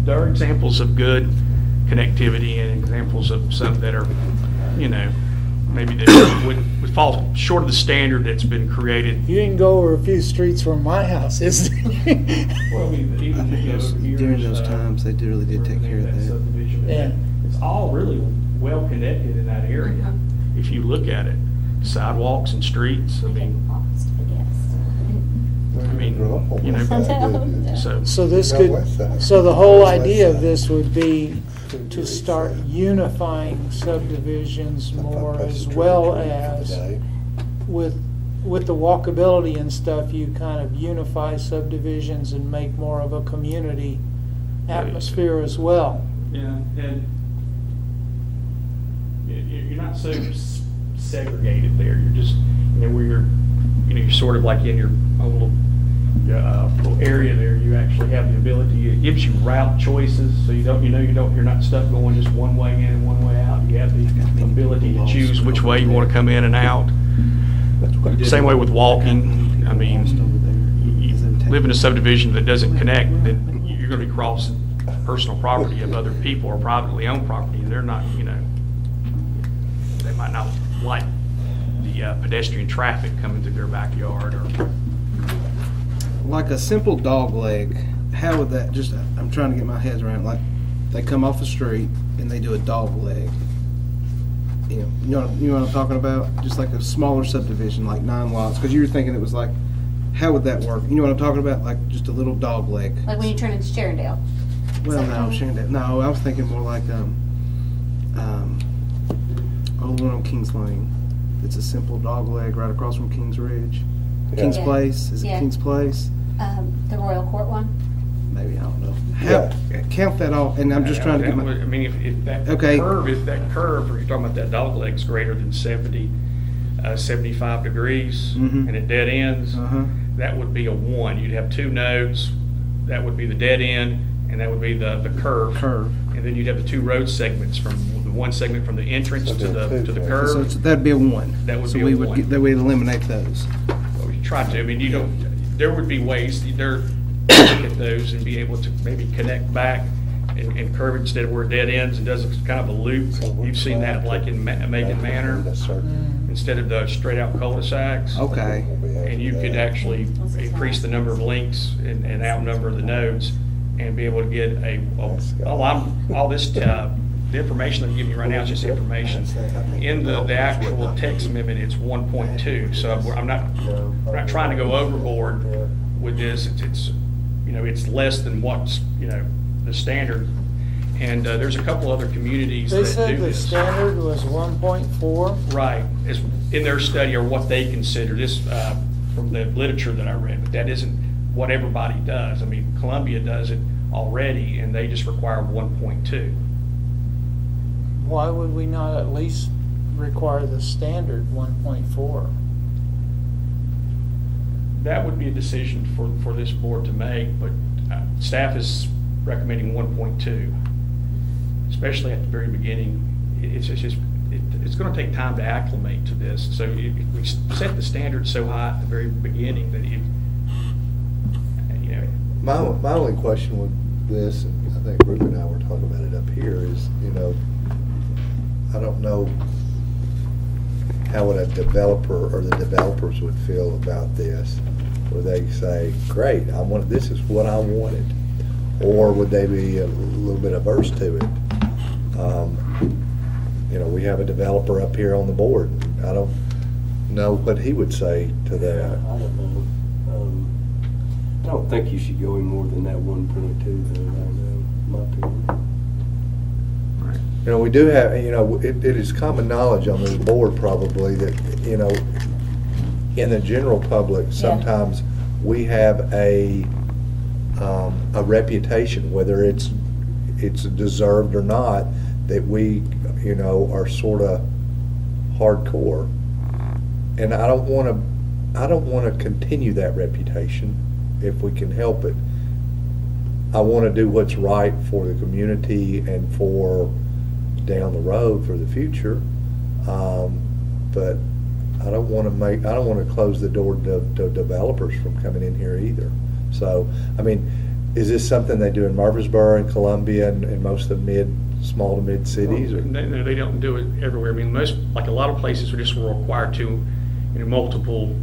there are examples of good connectivity and examples of some that are, maybe that would fall short of the standard that's been created. You didn't go over a few streets from my house, is it? Well, I mean, even During those times, they really did take care of that. Subdivision. Yeah. It's all really well connected in that area. If you look at it, sidewalks and streets. I mean, So this could, so the whole idea of this would be to start unifying subdivisions more, as well as with the walkability and stuff, you kind of unify subdivisions and make more of a community atmosphere as well. Yeah, and you're not so segregated there. You're just, where you're sort of like in your own little area there. You actually have the ability. It gives you route choices, so you're not stuck going just one way in and one way out. You have the ability to choose which way you want to come in and out. Same way with walking. I mean, you live in a subdivision that doesn't connect, then you're going to be crossing personal property of other people or privately owned property, and they're not, they might not like the pedestrian traffic coming through their backyard. Or like a simple dog leg, how would that, I'm trying to get my head around, like they come off the street and they do a dog leg. You know what I'm talking about? Just like a smaller subdivision, like 9 lots, because you were thinking it was like, how would that work? You know what I'm talking about? Like just a little dog leg. Like when you turn into Sharondale. Well, no, Sharondale. No, I was thinking more like the one on Kings Lane. It's a simple dog leg right across from Kings Ridge. Kings Yeah. Place. Is it Yeah. Kings Place? The Royal Court one. Maybe, I don't know. Yeah. Count that off, and I'm just trying to get my. I mean, if that Okay. curve, or you're talking about that dog leg's greater than 75 degrees, Mhm. and it dead ends, that would be a 1. You'd have 2 nodes. That would be the dead end, and that would be the curve. And then you'd have the 2 road segments, from the one segment from the entrance to the So curve. that'd be a 1. That would so be a we 1. That we eliminate those. Well, we try to. I mean, there would be ways to look at those and be able to maybe connect back and curve it instead of where it dead ends and does kind of a loop. You've seen that like in Macon Manor, instead of the straight out cul-de-sacs. Okay. And you could actually increase the number of links and outnumber the nodes and be able to get all this, the information I'm giving you right now is just information. In the actual text amendment, it's 1.2. So I'm not trying to go overboard with this. It's it's less than what's, the standard. And there's a couple other communities They that said do the this. standard was 1.4. Right, is in their study or what they consider this, from the literature that I read, but that isn't what everybody does. I mean, Columbia does it already, and they just require 1.2. Why would we not at least require the standard 1.4? That would be a decision for this board to make, but staff is recommending 1.2, especially at the very beginning. It's going to take time to acclimate to this. So if we set the standard so high at the very beginning that My only question with this, and I think Ruben and I were talking about it up here, is, I don't know how would a developer or the developers would feel about this. Would they say, great, this is what I wanted? Or would they be a little bit averse to it? We have a developer up here on the board. I don't know what he would say to that. I don't know. I don't think you should go any more than that 1.2 though, right now, in my opinion. We do have, it is common knowledge on this board probably that, in the general public, sometimes we have a reputation, whether it's deserved or not, that we, are sort of hardcore. And I don't want to continue that reputation if we can help it. I want to do what's right for the community and for down the road for the future, but I don't want to close the door to developers from coming in here either. So, I mean, is this something they do in Murfreesboro and Columbia and most of the small to mid cities? Or? No, they don't do it everywhere. I mean, a lot of places are just required to, multiple,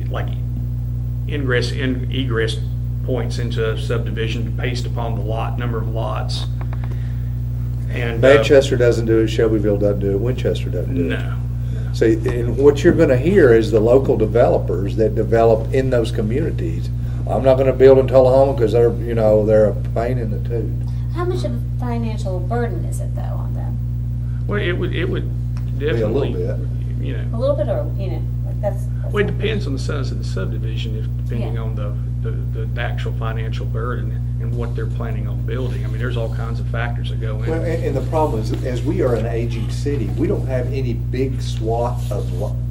like ingress and egress points into a subdivision based upon the number of lots. And Manchester doesn't do it, Shelbyville doesn't do it, Winchester doesn't do it. No. See, and what you're going to hear is the local developers that develop in those communities. I'm not going to build in Tullahoma because they're a pain in the tooth. How much of a financial burden is it though on them? Well, it would definitely Be a little bit. A little bit, or like that's Well, it depends on the size of the subdivision, depending on the actual financial burden and what they're planning on building. I mean, there's all kinds of factors that go in. Well, and the problem is, as we are an aging city, we don't have any big swath of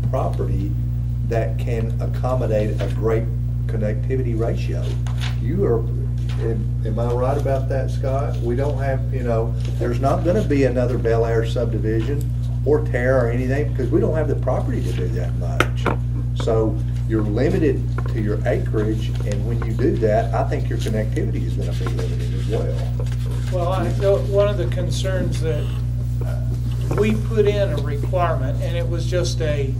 property that can accommodate a great connectivity ratio. Am I right about that, Scott? We don't have, there's not going to be another Bel Air subdivision or Terra or anything because we don't have the property to do that much. So you're limited to your acreage, and when you do that, I think your connectivity is going to be limited as well. Well, one of the concerns that we put in a requirement, and it was just a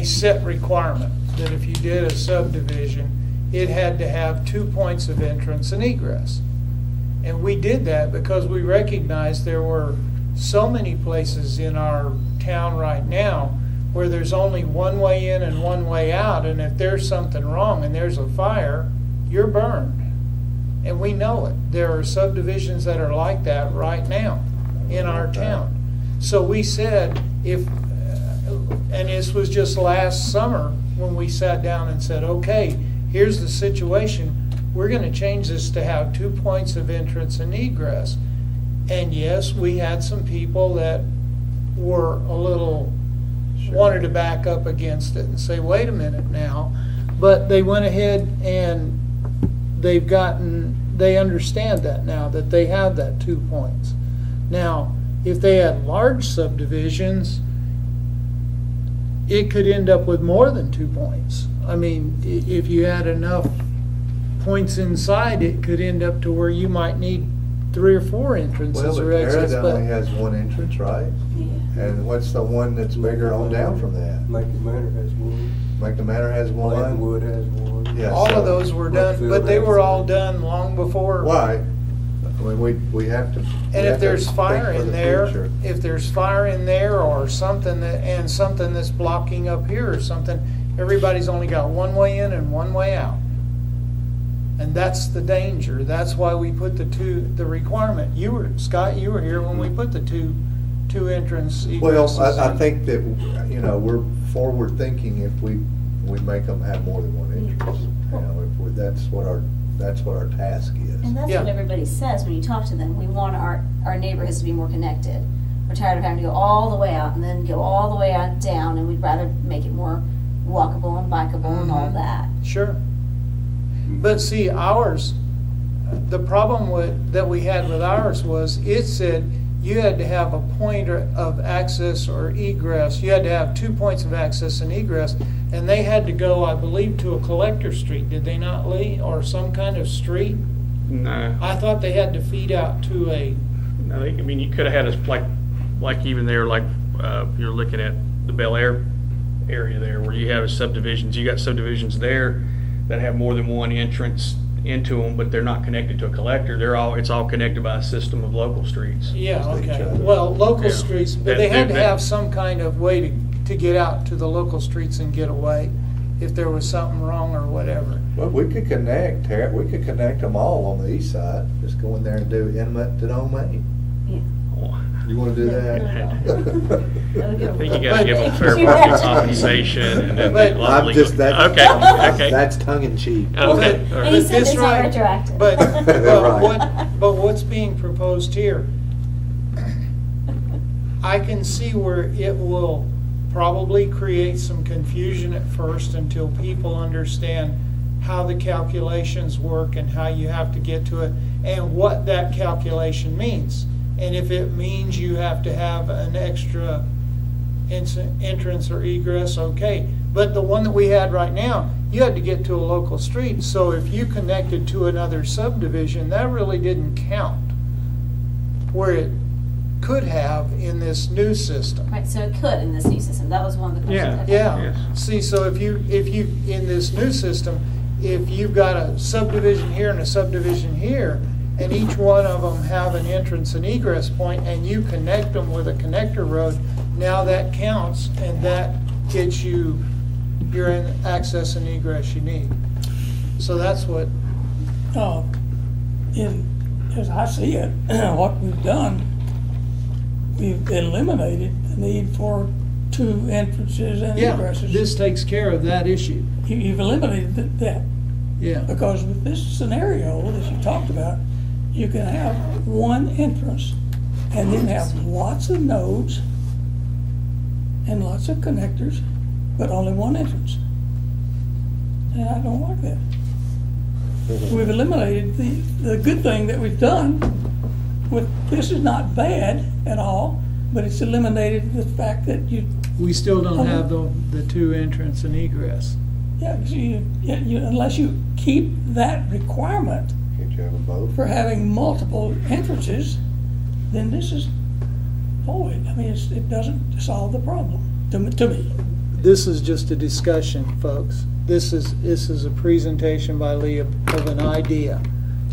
set requirement, that if you did a subdivision, it had to have 2 points of entrance and egress. And we did that because we recognized there were so many places in our town right now where there's only one way in and one way out, and if there's something wrong and there's a fire, you're burned. And we know it. There are subdivisions that are like that right now in our town. So we said, and this was just last summer when we sat down and said, okay, here's the situation. We're going to change this to have 2 points of entrance and egress. And yes, we had some people that were a little wanted to back up against it and say, wait a minute now. But they went ahead and they understand that now, that they have that 2 points. Now, if they had large subdivisions, it could end up with more than 2 points. I mean, if you had enough points inside, it could end up to where you might need 3 or 4 entrances or exits. Terra only has one entrance, right? Yeah. And what's the one that's bigger on down from that? Macon Manor has one. Macon Manor has one. Wood has one. Yeah, All of those were done, but they were all done long before. Right. I mean, we have to. And if there's fire in there, or something that's blocking up here or something, everybody's only got one way in and one way out. And that's the danger. That's why we put the requirement. Scott, you were here when we put the two entrance egresses. Well, I think that, you know, we're forward thinking if we make them have more than one entrance. You know, that's what our task is. And that's what everybody says when you talk to them. We want our neighborhoods to be more connected. We're tired of having to go all the way out and then go all the way out down, and we'd rather make it more walkable and bikeable and all that. Sure. But see, ours, the problem that we had with ours was it said you had to have a point of access or egress. You had to have 2 points of access and egress, and they had to go, I believe, to a collector street, did they not, Lee? Or some kind of street? No. I thought they had to feed out to a... No, I mean, you could have had us, like even there, like you're looking at the Bel Air area there, where you have subdivisions. You got subdivisions there that have more than one entrance into them, but they're not connected to a collector. It's all connected by a system of local streets. Yeah, okay. Well, local streets, but they had to have some kind of way to get out to the local streets and get away if there was something wrong or whatever. Well, we could connect them all on the east side. Just go in there and do eminent domain. Yeah. You want to do that? I think you got to give them fair market compensation and then a lot of legal. Okay. That's tongue in cheek. Okay. And he said it's not retroactive. But what's being proposed here, I can see where it will probably create some confusion at first until people understand how the calculations work and how you have to get to it and what that calculation means. And if it means you have to have an extra entrance or egress, okay. But the one that we had right now, you had to get to a local street. So if you connected to another subdivision, that really didn't count where it could have in this new system. Right, so it could in this new system. That was one of the questions. Yeah. Yes. See, so if you in this new system, if you've got a subdivision here and a subdivision here, and each one of them have an entrance and egress point, and you connect them with a connector road, now that counts, and that gets you your access and egress you need. So that's what... As I see it, what we've done, we've eliminated the need for two entrances and egresses. This takes care of that issue. You've eliminated that. Yeah. Because with this scenario that you talked about, you can have one entrance and then have lots of nodes and lots of connectors, but only one entrance. And I don't like that. We've eliminated the good thing that we've done with this is not bad at all, but it's eliminated the fact that we still don't have the two entrance and egress. Yeah, unless you keep that requirement for having multiple entrances, then this is void. I mean, it doesn't solve the problem to me. This is just a discussion, folks. This is a presentation by Lee of an idea.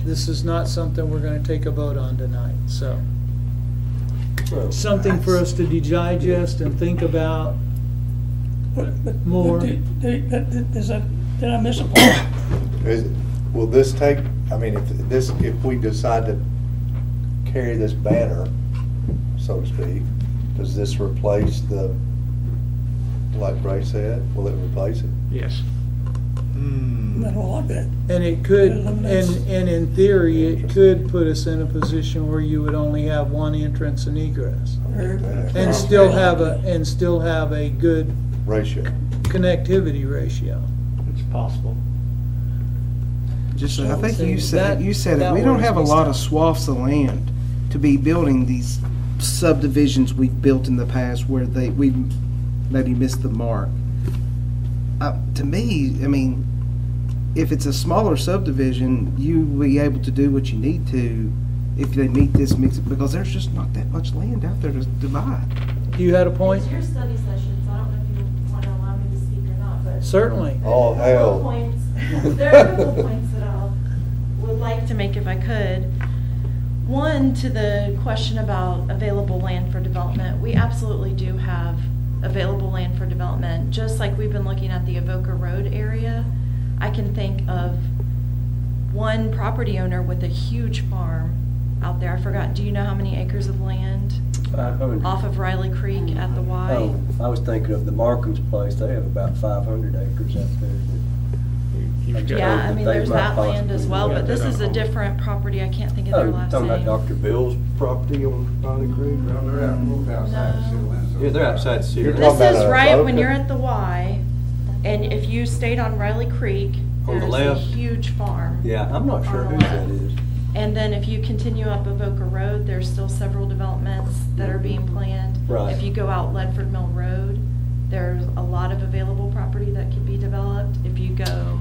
This is not something we're going to take a vote on tonight. So, something for us to digest and think about more. Did I miss a part? Will this take? I mean, if we decide to carry this banner, so to speak, does this replace the? Like Bray said, will it replace it? Yes. I don't like that. And it could, and in theory, it could put us in a position where you would only have one entrance and egress, and still have a good ratio, connectivity ratio. It's possible. I think you said it. We don't have a lot of swaths of land to be building these subdivisions we've built in the past where we maybe missed the mark. To me, I mean, if it's a smaller subdivision, you will be able to do what you need to if they meet this mix, because there's just not that much land out there to divide. You had a point? It's your study sessions. I don't know if you want to allow me to speak or not, but certainly. Oh, hell. There are a couple of points that I would like to make if I could. One, to the question about available land for development, we absolutely do have available land for development. Just like we've been looking at the Avoca Road area, I can think of one property owner with a huge farm out there. I forgot, do you know how many acres of land 500. off of Riley Creek at the Y? Oh, I was thinking of the Markham's place. They have about 500 acres out there. Yeah, I mean, there's that land as well, but this is a Oklahoma. different property. I can't think of Oh, their you're last talking name. about Dr. Bill's property on Riley Creek? Well, they're out, moved outside the city limits. Yeah, they're outside the city. You're This talking about is a right when Boca? you're at the Y, and if you stayed on Riley Creek, On the there's a left? huge farm. Yeah, I'm not sure On who the that left. is. And then if you continue up Avoca Road, there's still several developments that are being planned. Right. If you go out Ledford Mill Road, there's a lot of available property that could be developed. If you go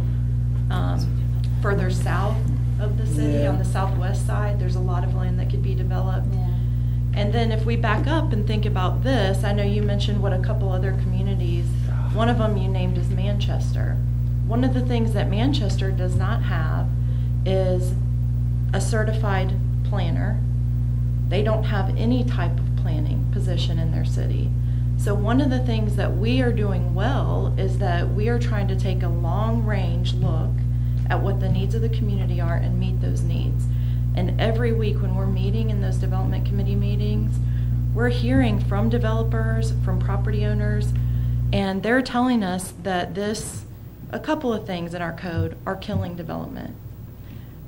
further south of the city, Yeah. on the southwest side, there's a lot of land that could be developed. Yeah. And then if we back up and think about this, I know you mentioned what a couple other communities, one of them you named is Manchester. One of the things that Manchester does not have is a certified planner. They don't have any type of planning position in their city. So one of the things that we are doing well is that we are trying to take a long range look at what the needs of the community are and meet those needs. And every week when we're meeting in those development committee meetings, we're hearing from developers, from property owners, and they're telling us that a couple of things in our code are killing development.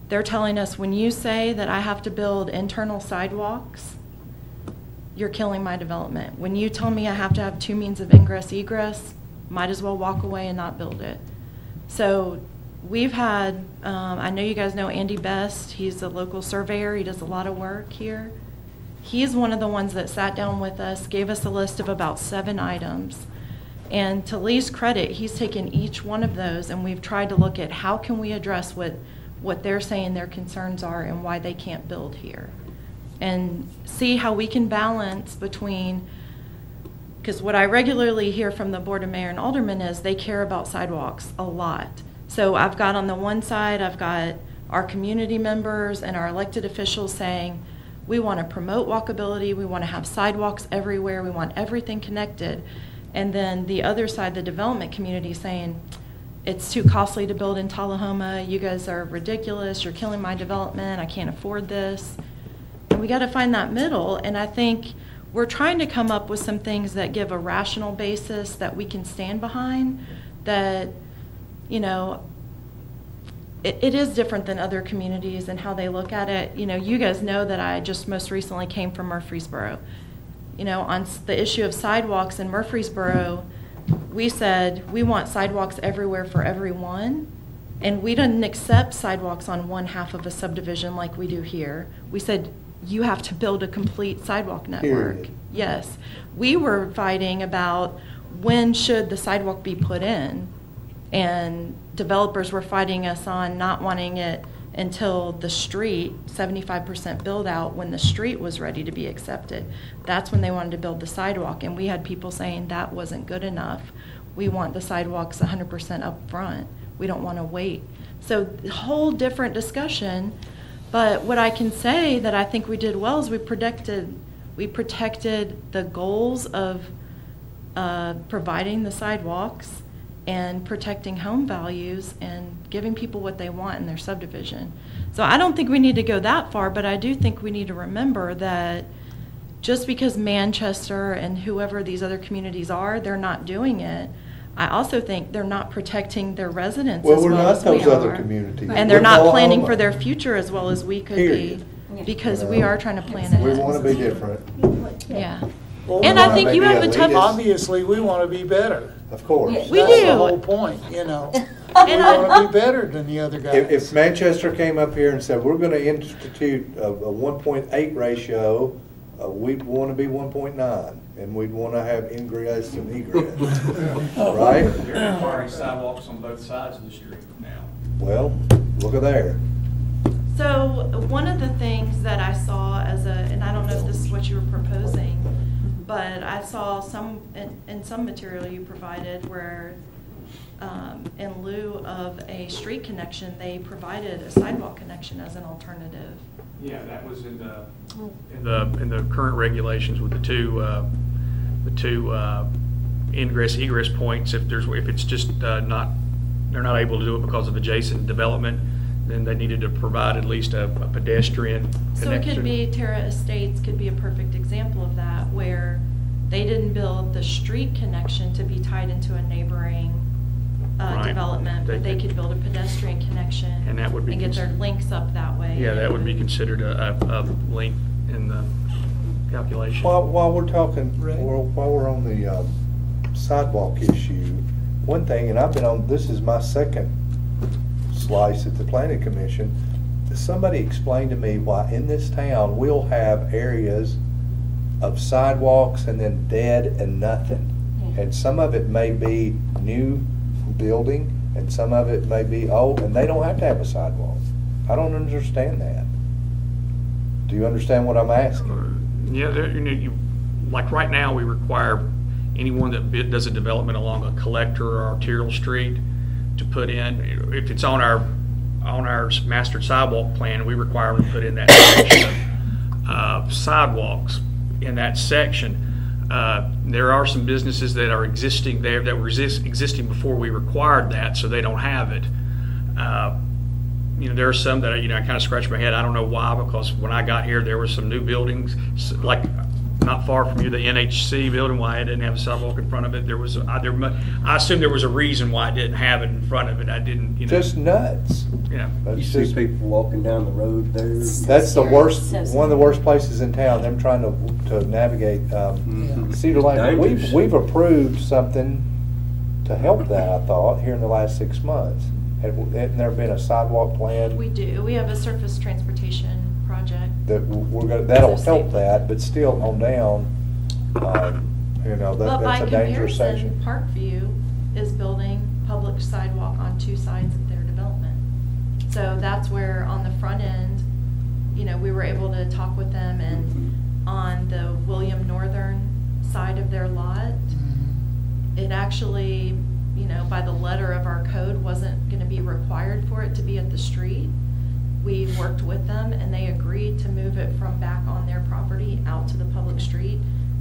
They're telling us, when you say that I have to build internal sidewalks, you're killing my development. When you tell me I have to have 2 means of ingress, egress, might as well walk away and not build it. So we've had, I know you guys know Andy Best. He's a local surveyor. He does a lot of work here. He's one of the ones that sat down with us, gave us a list of about 7 items. And to Lee's credit, he's taken each one of those, and we've tried to look at how can we address what they're saying their concerns are and why they can't build here. And see how we can balance between, because what I regularly hear from the Board of Mayor and Aldermen is they care about sidewalks a lot. So I've got on the one side, I've got our community members and our elected officials saying, we want to promote walkability, we want to have sidewalks everywhere, we want everything connected. And then the other side, the development community, saying, it's too costly to build in Tullahoma, you guys are ridiculous, you're killing my development, I can't afford this. And we got to find that middle, and I think we're trying to come up with some things that give a rational basis that we can stand behind, that, you know, it is different than other communities and how they look at it. You know, you guys know that I just most recently came from Murfreesboro. You know, on the issue of sidewalks in Murfreesboro, we said we want sidewalks everywhere for everyone, and we didn't accept sidewalks on one half of a subdivision like we do here. We said you have to build a complete sidewalk network. Period. Yes. We were fighting about when should the sidewalk be put in, and developers were fighting us on not wanting it until the street, 75% build out, when the street was ready to be accepted. That's when they wanted to build the sidewalk, and we had people saying that wasn't good enough. We want the sidewalks 100% up front. We don't want to wait. So whole different discussion, but what I can say that I think we did well is we protected the goals of providing the sidewalks and protecting home values and giving people what they want in their subdivision. So I don't think we need to go that far, but I do think we need to remember that just because Manchester and whoever these other communities are, they're not doing it, I also think they're not protecting their residents Well, as we're well not as we those other are. communities. And they're We're not planning Tullahoma. for their future as well as we could Period. be, because we are trying to plan We ahead. want to be different. Yeah. Well, And we I wanna think be you have a elitist. tough, Obviously, we want to be better. Of course. Yeah. We That's do. the whole point, you know. We And I- want to be better than the other guys. If Manchester came up here and said, we're going to institute a 1.8 ratio, we'd want to be 1.9, and we'd want to have ingress and egress, right? You're requiring sidewalks on both sides of the street now. Well, look at there. So one of the things that I saw and I don't know if this is what you were proposing, but I saw in some material you provided where in lieu of a street connection, they provided a sidewalk connection as an alternative. Yeah, that was in the current regulations with the two ingress egress points. If it's just they're not able to do it because of adjacent development, then they needed to provide at least a pedestrian connection. So it could be, Terra Estates could be a perfect example of that, where they didn't build the street connection to be tied into a neighboring Right. development, but they could build a pedestrian connection And that would be get their links up that way. Yeah, that would be considered a link in the calculation. While we're talking, while we're on the sidewalk issue, one thing, and I've been on, this is my second slice at the planning commission, somebody explained to me why in this town we'll have areas of sidewalks and then dead and nothing. And some of it may be new building and some of it may be old, and they don't have to have a sidewalk. I don't understand that. Do you understand what I'm asking? Yeah, like right now, we require anyone that does a development along a collector or arterial street to put in, if it's on our mastered sidewalk plan, we require them to put in that section of sidewalks in that section. There are some businesses that are existing there that were existing before we required that, so they don't have it. There are some that I kind of scratch my head. I don't know why, because when I got here, there were some new buildings, like not far from you, the NHC building. Why it didn't have a sidewalk in front of it? I assume there was a reason why it didn't have it in front of it. I didn't, Just nuts. Yeah. You see people walking down the road there. That's the worst, one of the worst places in town, them trying to navigate Cedar Lane. We've approved something to help that, I thought, here in the last 6 months. Hadn't there been a sidewalk plan? We do. We have a surface transportation project. That'll help that, but still on down, that's a dangerous section. Parkview is building public sidewalk on 2 sides of their development. So that's where on the front end, we were able to talk with them, and on the William Northern side of their lot, it actually, by the letter of our code, wasn't going to be required for it to be at the street. We worked with them and they agreed to move it from back on their property out to the public street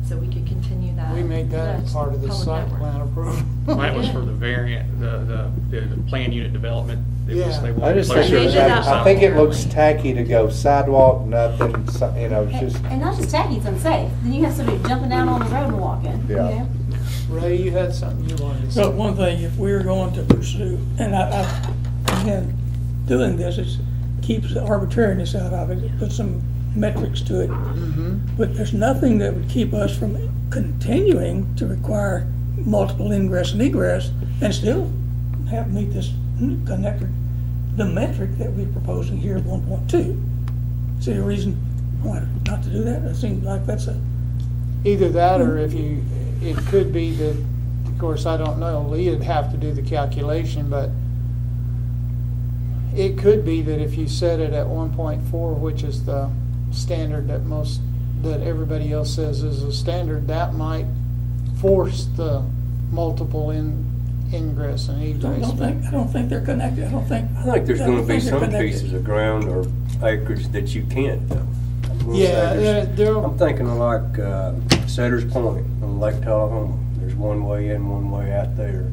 so we could continue that. We made that part of the site plan approval. That was for the variant, the planned unit development. I think it looks tacky to go sidewalk, nothing, it's just. And not just tacky, it's unsafe. Then you have somebody jumping down on the road and walking. Yeah. Ray, you had something you wanted to say. So one thing, if we were going to pursue, and again, doing this, it keeps the arbitrariness out of it, put some metrics to it. But there's nothing that would keep us from continuing to require multiple ingress and egress and still meet this connector, the metric that we're proposing here of 1.2. See a reason why not to do that? It seems like that's either that, or it could be that, of course, I don't know, Leah'd have to do the calculation, but it could be that if you set it at 1.4, which is the standard that everybody else says is a standard, that might force the multiple ingress and egress. I don't think they're connected. I think there's going to be some pieces of ground or acreage that you can't do. I'm thinking of like Setter's Point on Lake Tullahoma. There's one way in, one way out there.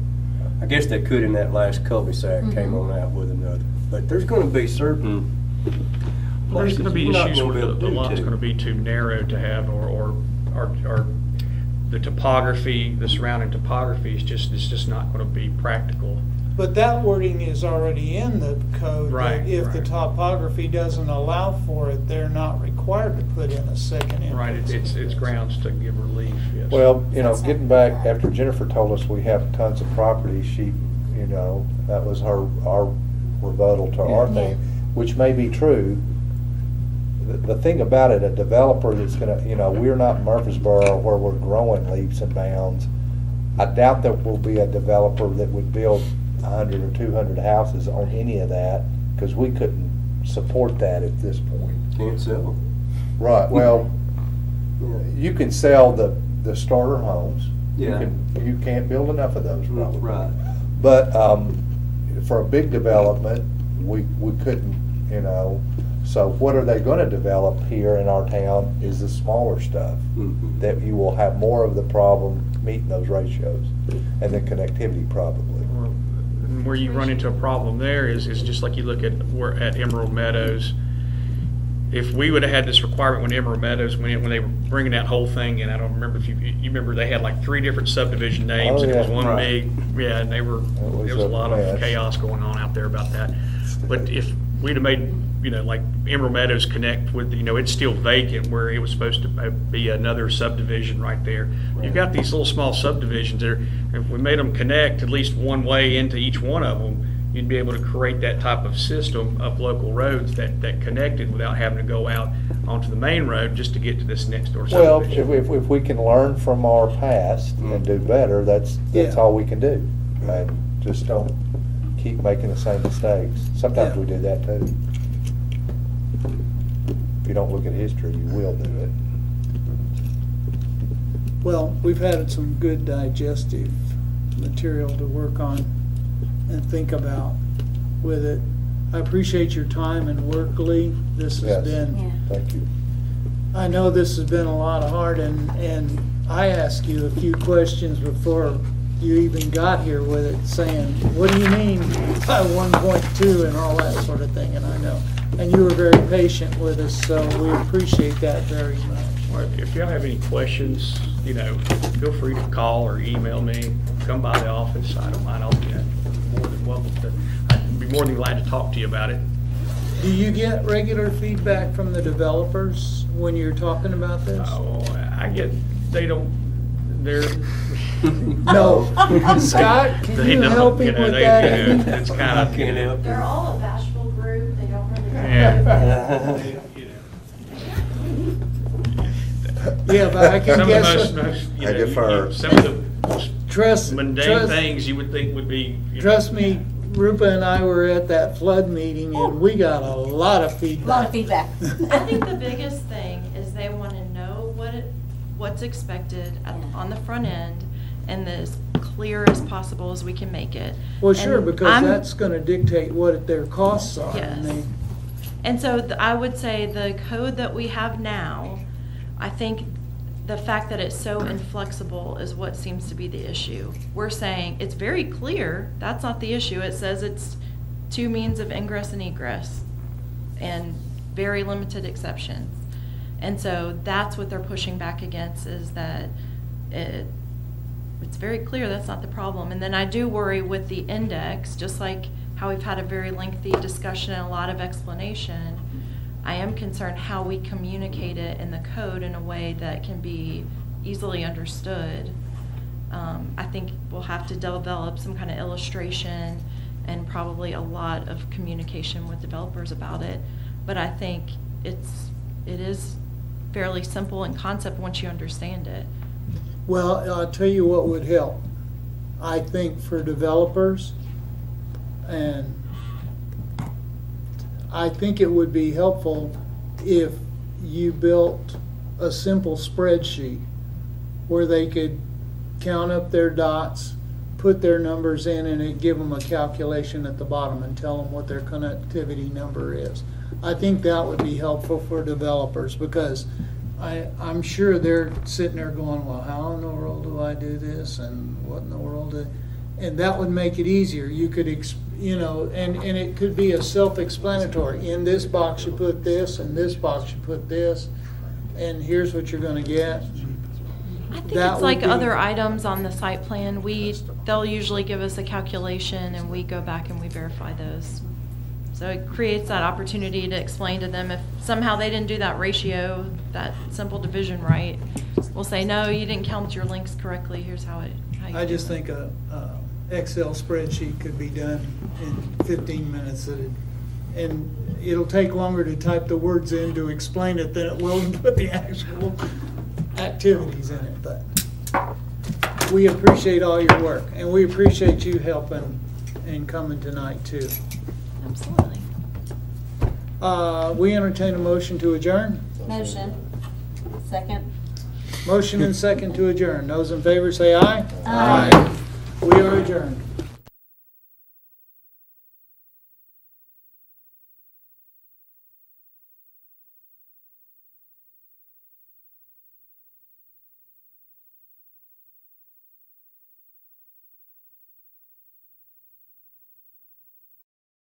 I guess they could in that last cul-de-sac came on out with another. But there's going to be certain there's going to be issues where the lot's going to be too narrow to have, or the topography, the surrounding topography is just not going to be practical. But that wording is already in the code. Right. That if the topography doesn't allow for it, they're not required to put in a second entrance. Right. It's grounds to give relief. Yes. Well, getting back after Jennifer told us we have tons of property, that was our rebuttal to our thing, which may be true. The thing about it, a developer that's going to, we're not Murfreesboro where we're growing leaps and bounds. I doubt there will be a developer that would build 100 or 200 houses on any of that, because we couldn't support that at this point. Can't sell them. Right. Well, you can sell the starter homes. Yeah. You can't build enough of those, probably. Right. But for a big development, we couldn't, So what are they going to develop here in our town is the smaller stuff, that you will have more of the problem meeting those ratios, and the connectivity probably. and where you run into a problem there is just like you look at Emerald Meadows. If we would have had this requirement when Emerald Meadows went in, when they were bringing that whole thing in, I don't remember if you remember they had like 3 different subdivision names, and it was one big, and there was a lot of chaos going on out there about that. But if we'd have made, like Emerald Meadows connect with, it's still vacant where it was supposed to be another subdivision right there. You've got these little small subdivisions there. If we made them connect at least one way into each one of them, you'd be able to create that type of system of local roads that connected without having to go out onto the main road just to get to this next door subdivision. Well, if we can learn from our past and do better, that's all we can do. And just don't keep making the same mistakes. Sometimes we do that too. If you don't look at history, you will do it. Well, we've had some good digestive material to work on and think about with it. I appreciate your time and work, Lee. This has been. Thank you. I know this has been a lot of hard, and I asked you a few questions before you even got here with it, saying, what do you mean by 1.2 and all that sort of thing, and I know. And you were very patient with us, so we appreciate that very much. Well, if y'all have any questions, feel free to call or email me. Come by the office. I don't mind. I'll be more than welcome to. I'd be more than glad to talk to you about it. Do you get regular feedback from the developers when you're talking about this? Oh, they're. No. Scott, can you help him with that? It's kind of, They're all a bashful group. They don't really. Yeah, but I can guess. I defer. Some of the most mundane things you would think would be. Trust me, Rupa and I were at that flood meeting, and we got a lot of feedback. I think the biggest thing is they want to know what's expected on the front end, and as clear as possible as we can make it. Well, sure, because that's going to dictate what their costs are. Yes. And so I would say the code that we have now, I think the fact that it's so inflexible is what seems to be the issue. We're saying it's very clear, that's not the issue. It says it's 2 means of ingress and egress and very limited exceptions. And so that's what they're pushing back against, is that it's very clear that's not the problem. And then I do worry with the index, just like how we've had a very lengthy discussion and a lot of explanation, I am concerned how we communicate it in the code in a way that can be easily understood. I think we'll have to develop some kind of illustration and probably a lot of communication with developers about it. But I think it is fairly simple in concept once you understand it. Well, I'll tell you what would help. I think for developers, and I think it would be helpful if you built a simple spreadsheet where they could count up their dots, put their numbers in, and it'd give them a calculation at the bottom and tell them what their connectivity number is. I think that would be helpful for developers, because I'm sure they're sitting there going, well, how in the world do I do this, and what in the world and that would make it easier. You could, and it could be a self-explanatory. In this box you put this, in this box you put this, and here's what you're going to get. I think it's like other items on the site plan. They'll usually give us a calculation, and we go back and we verify those. So it creates that opportunity to explain to them if somehow they didn't do that ratio, that simple division right. We'll say, no, you didn't count your links correctly. Here's how you I just think a Excel spreadsheet could be done in 15 minutes, and it'll take longer to type the words in to explain it than it will to put the actual activities in it. But we appreciate all your work, and we appreciate you helping and coming tonight too. Absolutely. We entertain a motion to adjourn. Motion. Second. Motion and second to adjourn. Those in favor say aye. Aye. We are adjourned.